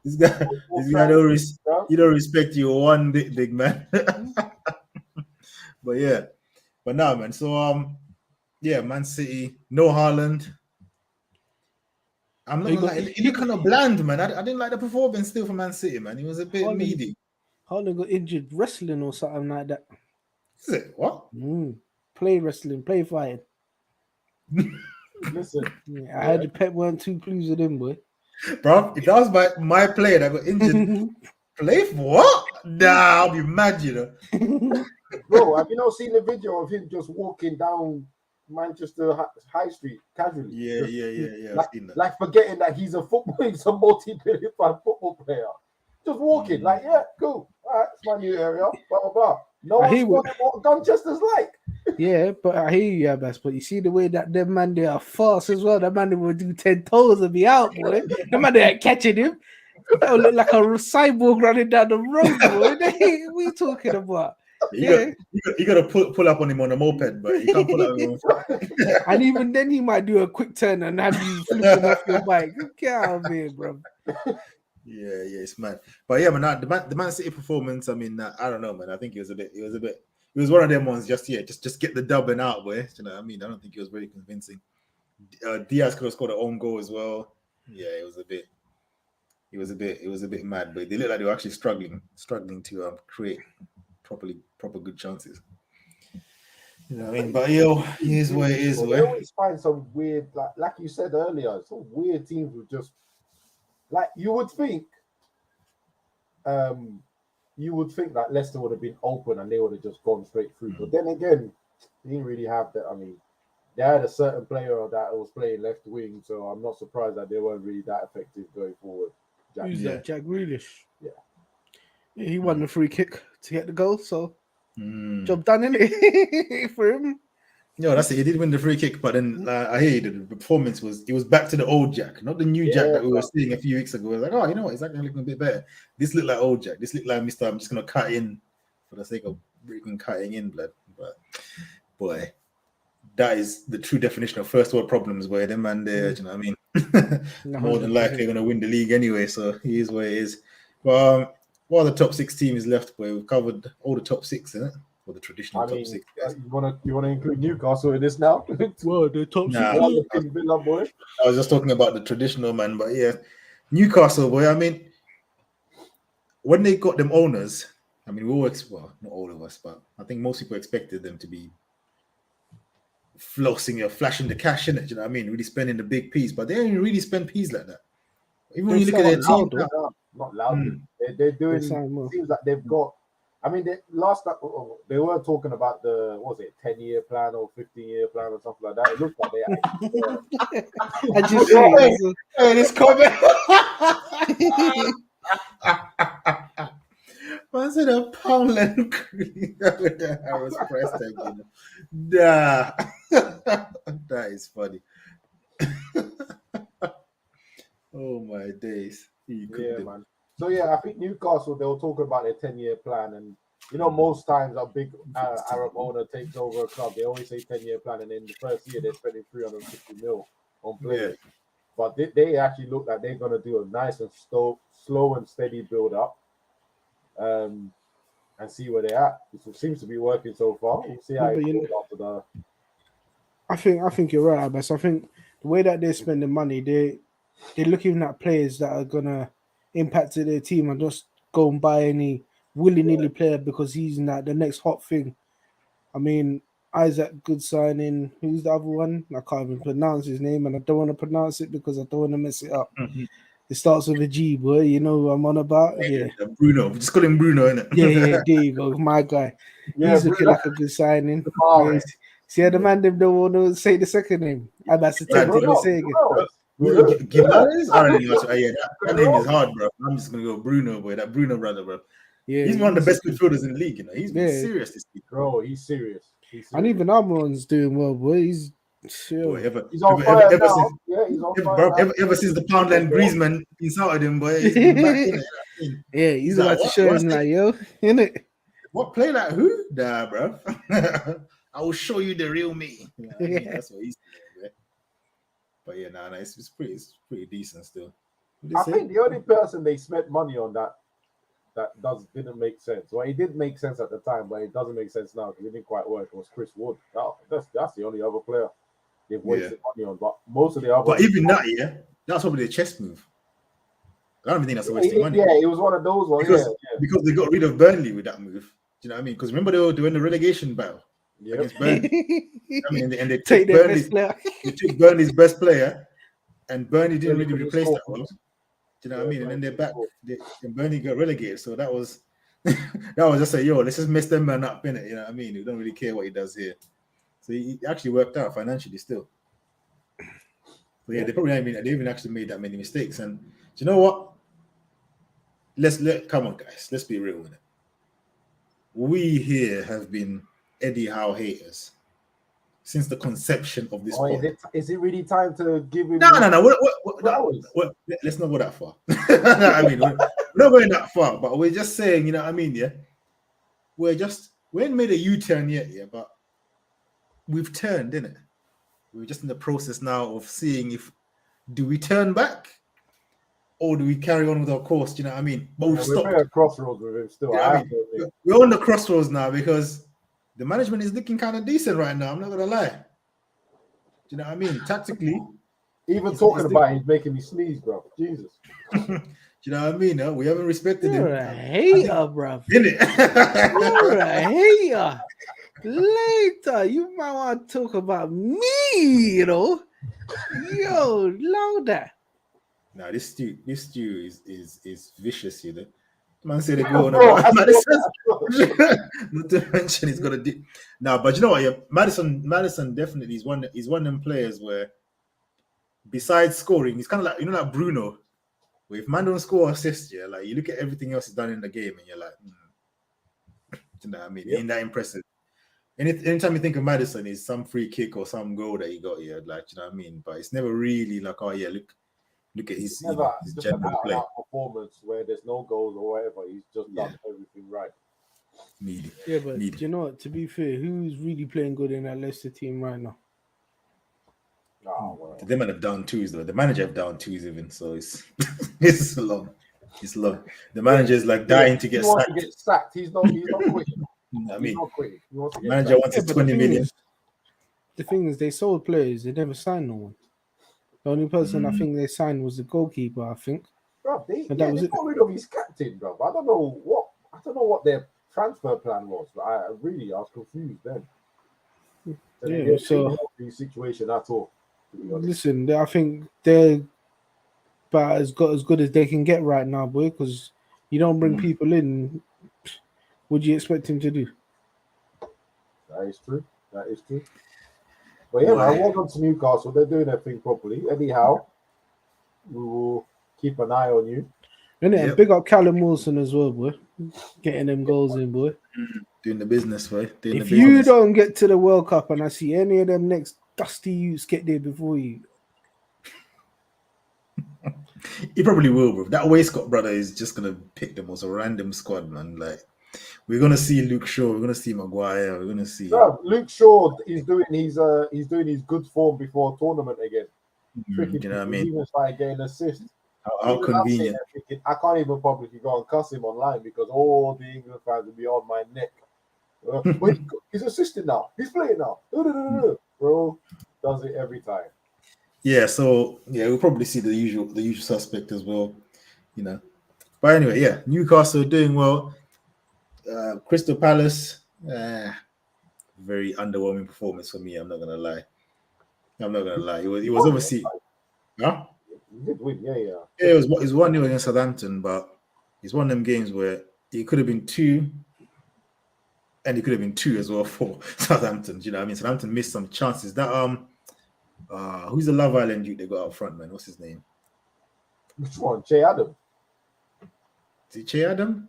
This guy don't respect you one big man. But yeah, but now, man. So yeah, Man City, no Haaland. I'm not gonna lie, he looked kind of bland, man. I didn't like the performance still for Man City, man. He was a bit meaty. Haaland got injured wrestling or something like that. Is it? What? Play wrestling, play fighting. Listen, I heard the Pep weren't too pleased with him, boy. Bro, if that was my player that got injured, play for what? Nah, I'll be mad, you know. Bro, have you not seen the video of him just walking down Manchester High Street casually? Yeah. Like forgetting that he's a multi-billion pound football player. Just walking, like, yeah, cool. All right, it's my new area, blah, blah, blah. No I one's hear wondering what Donchester's like. Yeah, but I hear you, Abbas. But you see the way that them man they are fast as well. That man they will do 10 toes and be out, boy. The man they are catching him. That would look like a cyborg running down the road, boy. What are you talking about? You got to pull up on him on a moped, but you can't pull up on him. And even then, he might do a quick turn and have you flipping off your bike. Get out of here, bro. Yeah, it's mad. But yeah, man, the Man City performance. I mean, I don't know, man. I think it was one of them ones. Just get the dub and out, boy. You know what I mean? I don't think it was very convincing. Diaz could have scored an own goal as well. Yeah, it was a bit mad, but they looked like they were actually struggling to create proper good chances. You know what I mean? But here's where it is. They always find some weird, like you said earlier, some weird teams with just like you would think that Leicester would have been open and they would have just gone straight through. But then again, they didn't really have that. I mean, they had a certain player that was playing left wing, so I'm not surprised that they weren't really that effective going forward. Who's that? Jack Grealish. Yeah, he won the free kick to get the goal, so job done, innit? For him. No, that's it. He did win the free kick, but then I hear you, the performance was back to the old Jack, not the new Jack that we were seeing a few weeks ago. It was like, oh, you know what? He's actually looking a bit better. This looked like old Jack. This looked like Mr. I'm just gonna cut in for the sake of freaking cutting in, blood. But boy, that is the true definition of first world problems. Where them man there, you know what I mean? More than likely they're gonna win the league anyway. So he is where it is. But what are the top 6 teams left? Boy, we've covered all the top 6, isn't it? Or the traditional top 6. Yes. You wanna include Newcastle in this now? Well, the top 6. Villa, boy. I was just talking about the traditional man, but yeah, Newcastle, boy. I mean, when they got them owners, I mean, not all of us, but I think most people expected them to be flossing or flashing the cash in it. You know what I mean? Really spending the big piece, but they don't really spend peas like that. Even when you look at their team, not loud. They're doing. It seems like they've got. I mean, they were talking about the 10-year plan or 15-year plan or something like that. It looks like they actually. I just say this comment. Was it a Poundland with the Harris press tag? Nah, that is funny. Oh my days! Man. So yeah, I think Newcastle, they were talking about their 10-year plan, and most times a big Arab owner takes over a club, they always say 10-year plan, and in the first year they're spending 350 mil on players. Yeah. But they actually look like they're gonna do a nice and slow and steady build up, and see where they're at. It seems to be working so far. We'll see how it goes after that. I think you're right, Abbas. I think the way that they're spending money, they're looking at players that are gonna impact their team and just go and buy any willy-nilly player because he's not the next hot thing. I mean, Isaac, good signing. Who's the other one? I can't even pronounce his name, and I don't want to pronounce it because I don't want to mess it up. Mm-hmm. It starts with a G, boy. You know who I'm on about? Yeah. Bruno. We just call him Bruno, innit? Yeah, there you go. My guy. He's looking like a good signing. Yeah. See, the man them don't want to say the second name. I'm about to say it again. Gimares? I don't know. That name is hard, bro. I'm just gonna go Bruno, boy. That Bruno brother, bro. Yeah, he's one of the best midfielders in the league. He's been serious this week, bro. He's serious. And even Almiron's doing well, boy. He's on fire now. Ever since the Poundland Griezmann insulted him, boy. He's been back in it. Yeah, he's about to show him like, yo, innit? What play like who? Nah, bro. I will show you the real me. That's what he's saying, but yeah, it's pretty decent still. I think the only person they spent money on that didn't make sense. Well, it did make sense at the time, but it doesn't make sense now because it didn't quite work. It was Chris Wood. That's the only other player they've wasted money on. But most of the other. But even that, that's probably a chess move. I don't even think that's a wasting money. Yeah, it was one of those ones. Because they got rid of Burnley with that move. Do you know what I mean? Because remember they were doing the relegation battle against Burnley. And they took Burnley's best player, and Burnley didn't really replace that one. Do you know what I mean? And then they're back. And Burnley got relegated. So that was just let's just mess them man up, innit? You know what I mean? We don't really care what he does here. So he actually worked out financially still. But they probably they even actually made that many mistakes. And do you know what? Come on, guys. Let's be real with it. we here have been Eddie Howe haters since the conception of this Or pod. is it really time to give him? No. flowers? Let's not go that far. I mean, we're not going that far, but we're just saying, you know what I mean? Yeah, we ain't made a U-turn yet, yeah, but we've turned, didn't it? We're just in the process now of seeing if do we turn back or do we carry on with our course? Do you know what I mean? But we've We're stopped. at crossroads with him still. You know what I mean? We're on the crossroads now because the management is looking kind of decent right now. I'm not gonna lie. Do you know what I mean? Tactically, Even talking about it, he's making me sneeze, bro. Jesus. do you know what I mean? We haven't respected You're him. a hater, bro. Innit? You're a hater. Later, you might want to talk about me, you know. Yo, louder. Nah, this stew is vicious, you know. Man said they go on Bro, about Madison. Not to mention he's got a deep. Nah, but you know what? Yeah, Madison definitely is one of them players where, besides scoring, he's kind of like, you know, like Bruno. Where if man don't score or assist, yeah, like you look at everything else he's done in the game, and you're like, you know what I mean? Yep. Ain't that impressive? Anytime you think of Madison, it's some free kick or some goal that he got here, like, you know what I mean? But it's never really like, oh yeah, look at his, Never his just an general play. out performance where there's no goals or whatever. He's just done everything right. Needy. Yeah, but Needy. do you know what? To be fair, who's really playing good in that Leicester team right now? Oh, well. The men have down twos though. The manager have down twos even, so it's it's long. It's long. The manager is like dying to get he wants sacked. to get sacked. He's not quitting. I He's mean, not quitting. He wants to get manager sacked. wants his but 20 million. The thing is, they sold players. They never signed no one. The only person I think they signed was the goalkeeper, I think. Bro, they And that was they it. got rid of his captain, bro. I don't know what their transfer plan was, but I was confused then. Yeah, so the situation at all. To be honest. listen, I think they're about as good as they can get right now, boy. Because you don't bring people in, what do you expect him to do? That is true. That is true. But yeah, man, welcome to Newcastle. They're doing their thing properly. Anyhow, we will keep an eye on you. And Yep. big up Callum Wilson as well, boy. Getting them goals in, boy. Doing the business, boy. Doing If the you business. don't get to the World Cup and I see any of them next dusty youths get there before you, He probably will, bro. That Waistcoat brother is just gonna pick the most random squad, man. Like we're gonna see Luke Shaw, we're gonna see Maguire, we're gonna see. No, Luke Shaw is doing his good form before tournament again. You know what I mean? He even started getting assists. How convenient. I can't even publicly go and cuss him online because all the England fans will be on my neck. Wait, he's assisting now. He's playing now. Bro, does it every time. Yeah, so yeah, we'll probably see the usual suspect as well, you know. But anyway, yeah, Newcastle doing well. Crystal Palace, very underwhelming performance for me. I'm not gonna lie. It was obviously, huh? He did win, yeah. Yeah, it was 1-0 against Southampton, but it's one of them games where it could have been 2, and it could have been 2 as well for Southampton. Do you know what I mean? Southampton missed some chances. That who's the Love Island dude they got up front, man? What's his name? Which one? Che Adam? Is it Che Adam?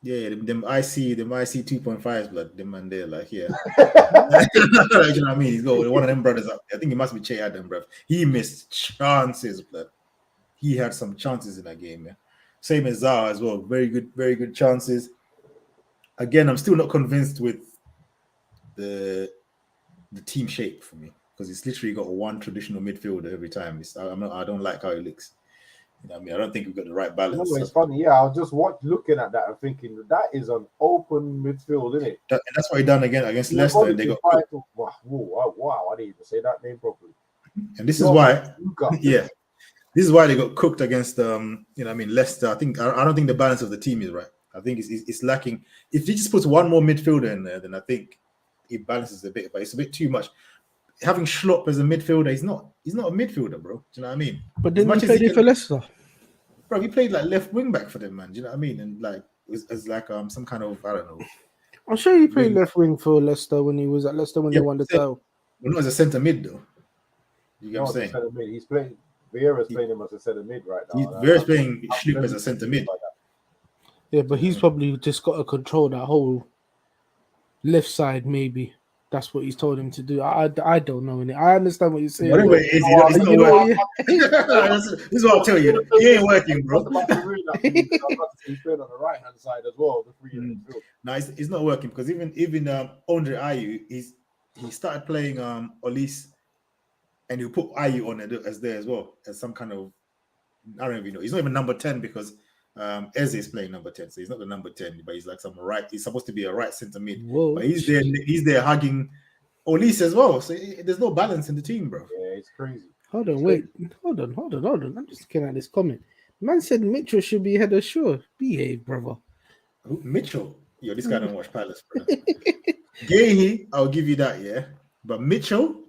Yeah, them IC 2.5s, blood, them man there, like, yeah. You know what I mean? He's got one of them brothers up there. I think it must be Che Adam, bro. He missed chances, blood. He had some chances in that game, yeah. Same as Zaha as well. Very good chances. Again, I'm still not convinced with the team shape for me because it's literally got one traditional midfielder every time. I don't like how it looks. You know what I mean? I don't think we've got the right balance. No, it's funny. Yeah, I was just looking at that and thinking that is an open midfield, isn't it? And that's what he done again against Leicester, and they got cooked. Wow, I didn't even say that name properly. And this is why, yeah, this is why they got cooked against you know what I mean, Leicester. I don't think the balance of the team is right. I think it's lacking. If he just puts one more midfielder in there, then I think it balances a bit, but it's a bit too much. Having Schlupp as a midfielder, he's not a midfielder, bro. Do you know what I mean? but didn't he play there for Leicester? Bro, he played like left wing back for them, man. Do you know what I mean? And like as like some kind of, I don't know. I'm sure he played left wing for Leicester when he was at Leicester when they won the title. Well, not as a centre mid though. You get what I'm saying? Centre mid. He's playing. Vieira's playing him as a centre mid right now. Vieira's playing Schlupp as a centre mid. Yeah, but he's probably just got to control that whole left side. Maybe that's what he's told him to do. I don't know. Innit? I understand what you're saying. Whatever it is, it's not You know, working. yeah. This is what I'll tell you. He ain't working, bro. He's playing on the right hand side as well. The free in the field. No, it's not working because even Andre Ayew, he started playing Olise, and you put Ayew on it as there as well as some kind of, I don't even know. He's not even number 10 because Eze is playing number 10, so he's not the number 10, but he's like some right. He's supposed to be a right centre mid, but he's there hugging Olise as well. So there's no balance in the team, bro. Yeah, it's crazy. Hold on. I'm just looking at this comment. Man said Mitchell should be head of sure. Behave, brother. Mitchell, yo, this guy don't watch Palace, bro. Gahey, I'll give you that, yeah. But Mitchell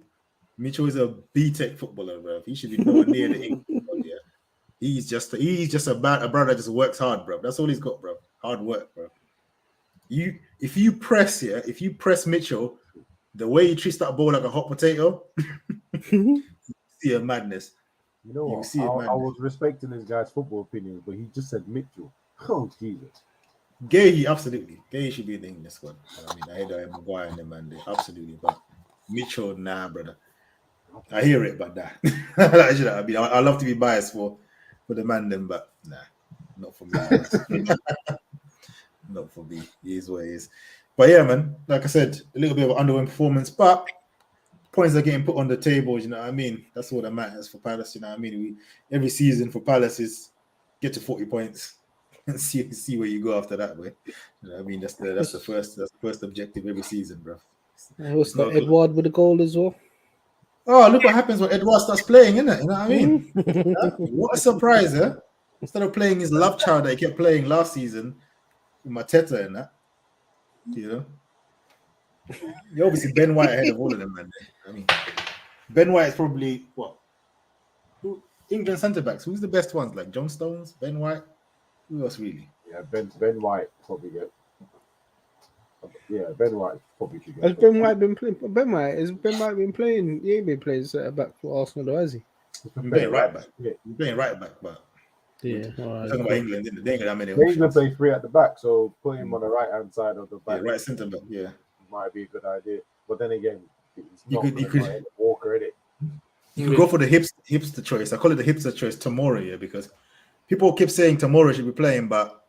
is a B-Tech footballer, bro. He should be nowhere near the England squad, yeah. He's just a brother that just works hard, bro. That's all he's got, bro. Hard work, bro. If you press Mitchell, the way he treats that ball like a hot potato, you see a madness. You know what? I was respecting this guy's football opinions, but he just said Mitchell. Oh, Jesus. Gahey, absolutely. Gahey should be in the England squad. I mean, I heard Maguire and them, man. Absolutely. But Mitchell, nah, brother. I hear it, but nah. I mean, I love to be biased for the man, then, but nah, not for me. Not for me. He is what he is. But yeah, man, like I said, a little bit of an underwhelming performance, but points are getting put on the table, you know what I mean? That's all that matters for Palace, you know what I mean? Every season for Palace is get to 40 points and see where you go after that, way. You know what I mean? That's the first objective every season, bro. What's that? Edward with the goal as well. Oh, look what happens when Edward starts playing, innit? You know what I mean? What a surprise, eh? Instead of playing his love child that he kept playing last season with Mateta and that, you know? You're obviously Ben White ahead of all of them, man. I mean, Ben White is probably what? England centre backs. Who's the best ones? Like John Stones, Ben White. Who else really? Yeah, Ben White probably get. Yeah, Ben White probably should get. Has Ben White been playing? Ben White been playing? He ain't been playing centre back for Arsenal, though, has he? He's playing right back. Yeah. He's playing right back, but yeah. All right. Talking about England, they ain't got that many. England play three at the back, so put him on the right hand side of the back. Yeah, right centre back. Yeah, might be a good idea. But then again, you could Walker in it. You could go for the hipster choice. I call it the hipster choice tomorrow, yeah, because people keep saying tomorrow should be playing, but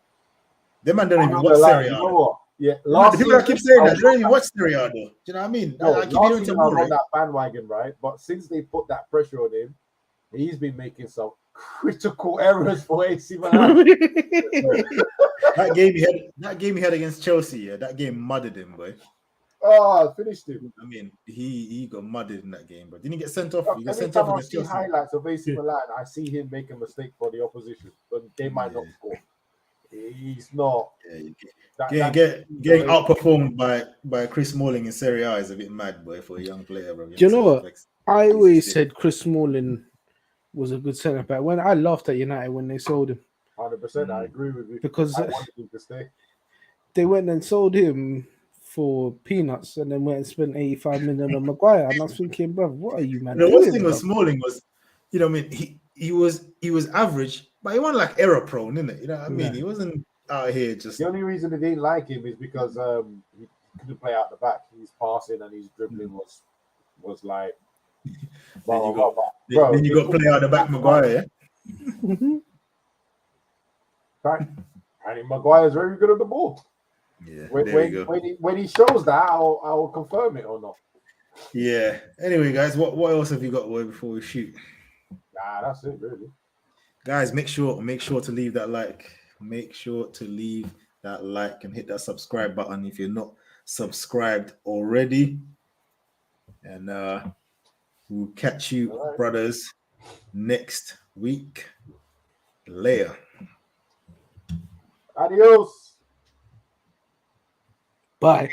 them man don't even watch Serie A. You know what? Yeah, the people that keep saying that they don't even watch Serie A, though. Do you know what I mean? No, I keep hearing tomorrow. On that bandwagon, right? But since they put that pressure on him, he's been making some critical errors for AC Milan. that game he had against Chelsea, yeah, that game mudded him, boy. Oh, finished him. I mean, he got mudded in that game, but didn't he get sent off? He got Every sent time off I see highlights of AC Milan, I see him make a mistake for the opposition, but they might not score. He's not. Yeah, getting outperformed by Chris Smalling in Serie A is a bit mad, boy, for a young player, bro. Do you know what? I always said Chris Smalling was a good centre back. When I laughed at United when they sold him. 100%, I agree with you. Because I wanted him to stay. They went and sold him for peanuts and then went and spent 85 million on Maguire. And I was thinking, bro, what are you, man? The worst thing with Smalling was, you know, I mean, he was average, but he wasn't like error prone, innit? You know what I mean? He wasn't out here just. The only reason they didn't like him is because he couldn't play out the back. His passing and his dribbling was like. Then you got play out the back, Maguire. Yeah? Right. And Maguire is very good at the ball. Yeah. When he shows that, I'll confirm it or not. Yeah. Anyway, guys, what else have you got before we shoot? Nah, that's it, really. Guys, make sure to leave that like. Make sure to leave that like and hit that subscribe button if you're not subscribed already. And we'll catch you, brothers, next week. Later. Adios. Bye.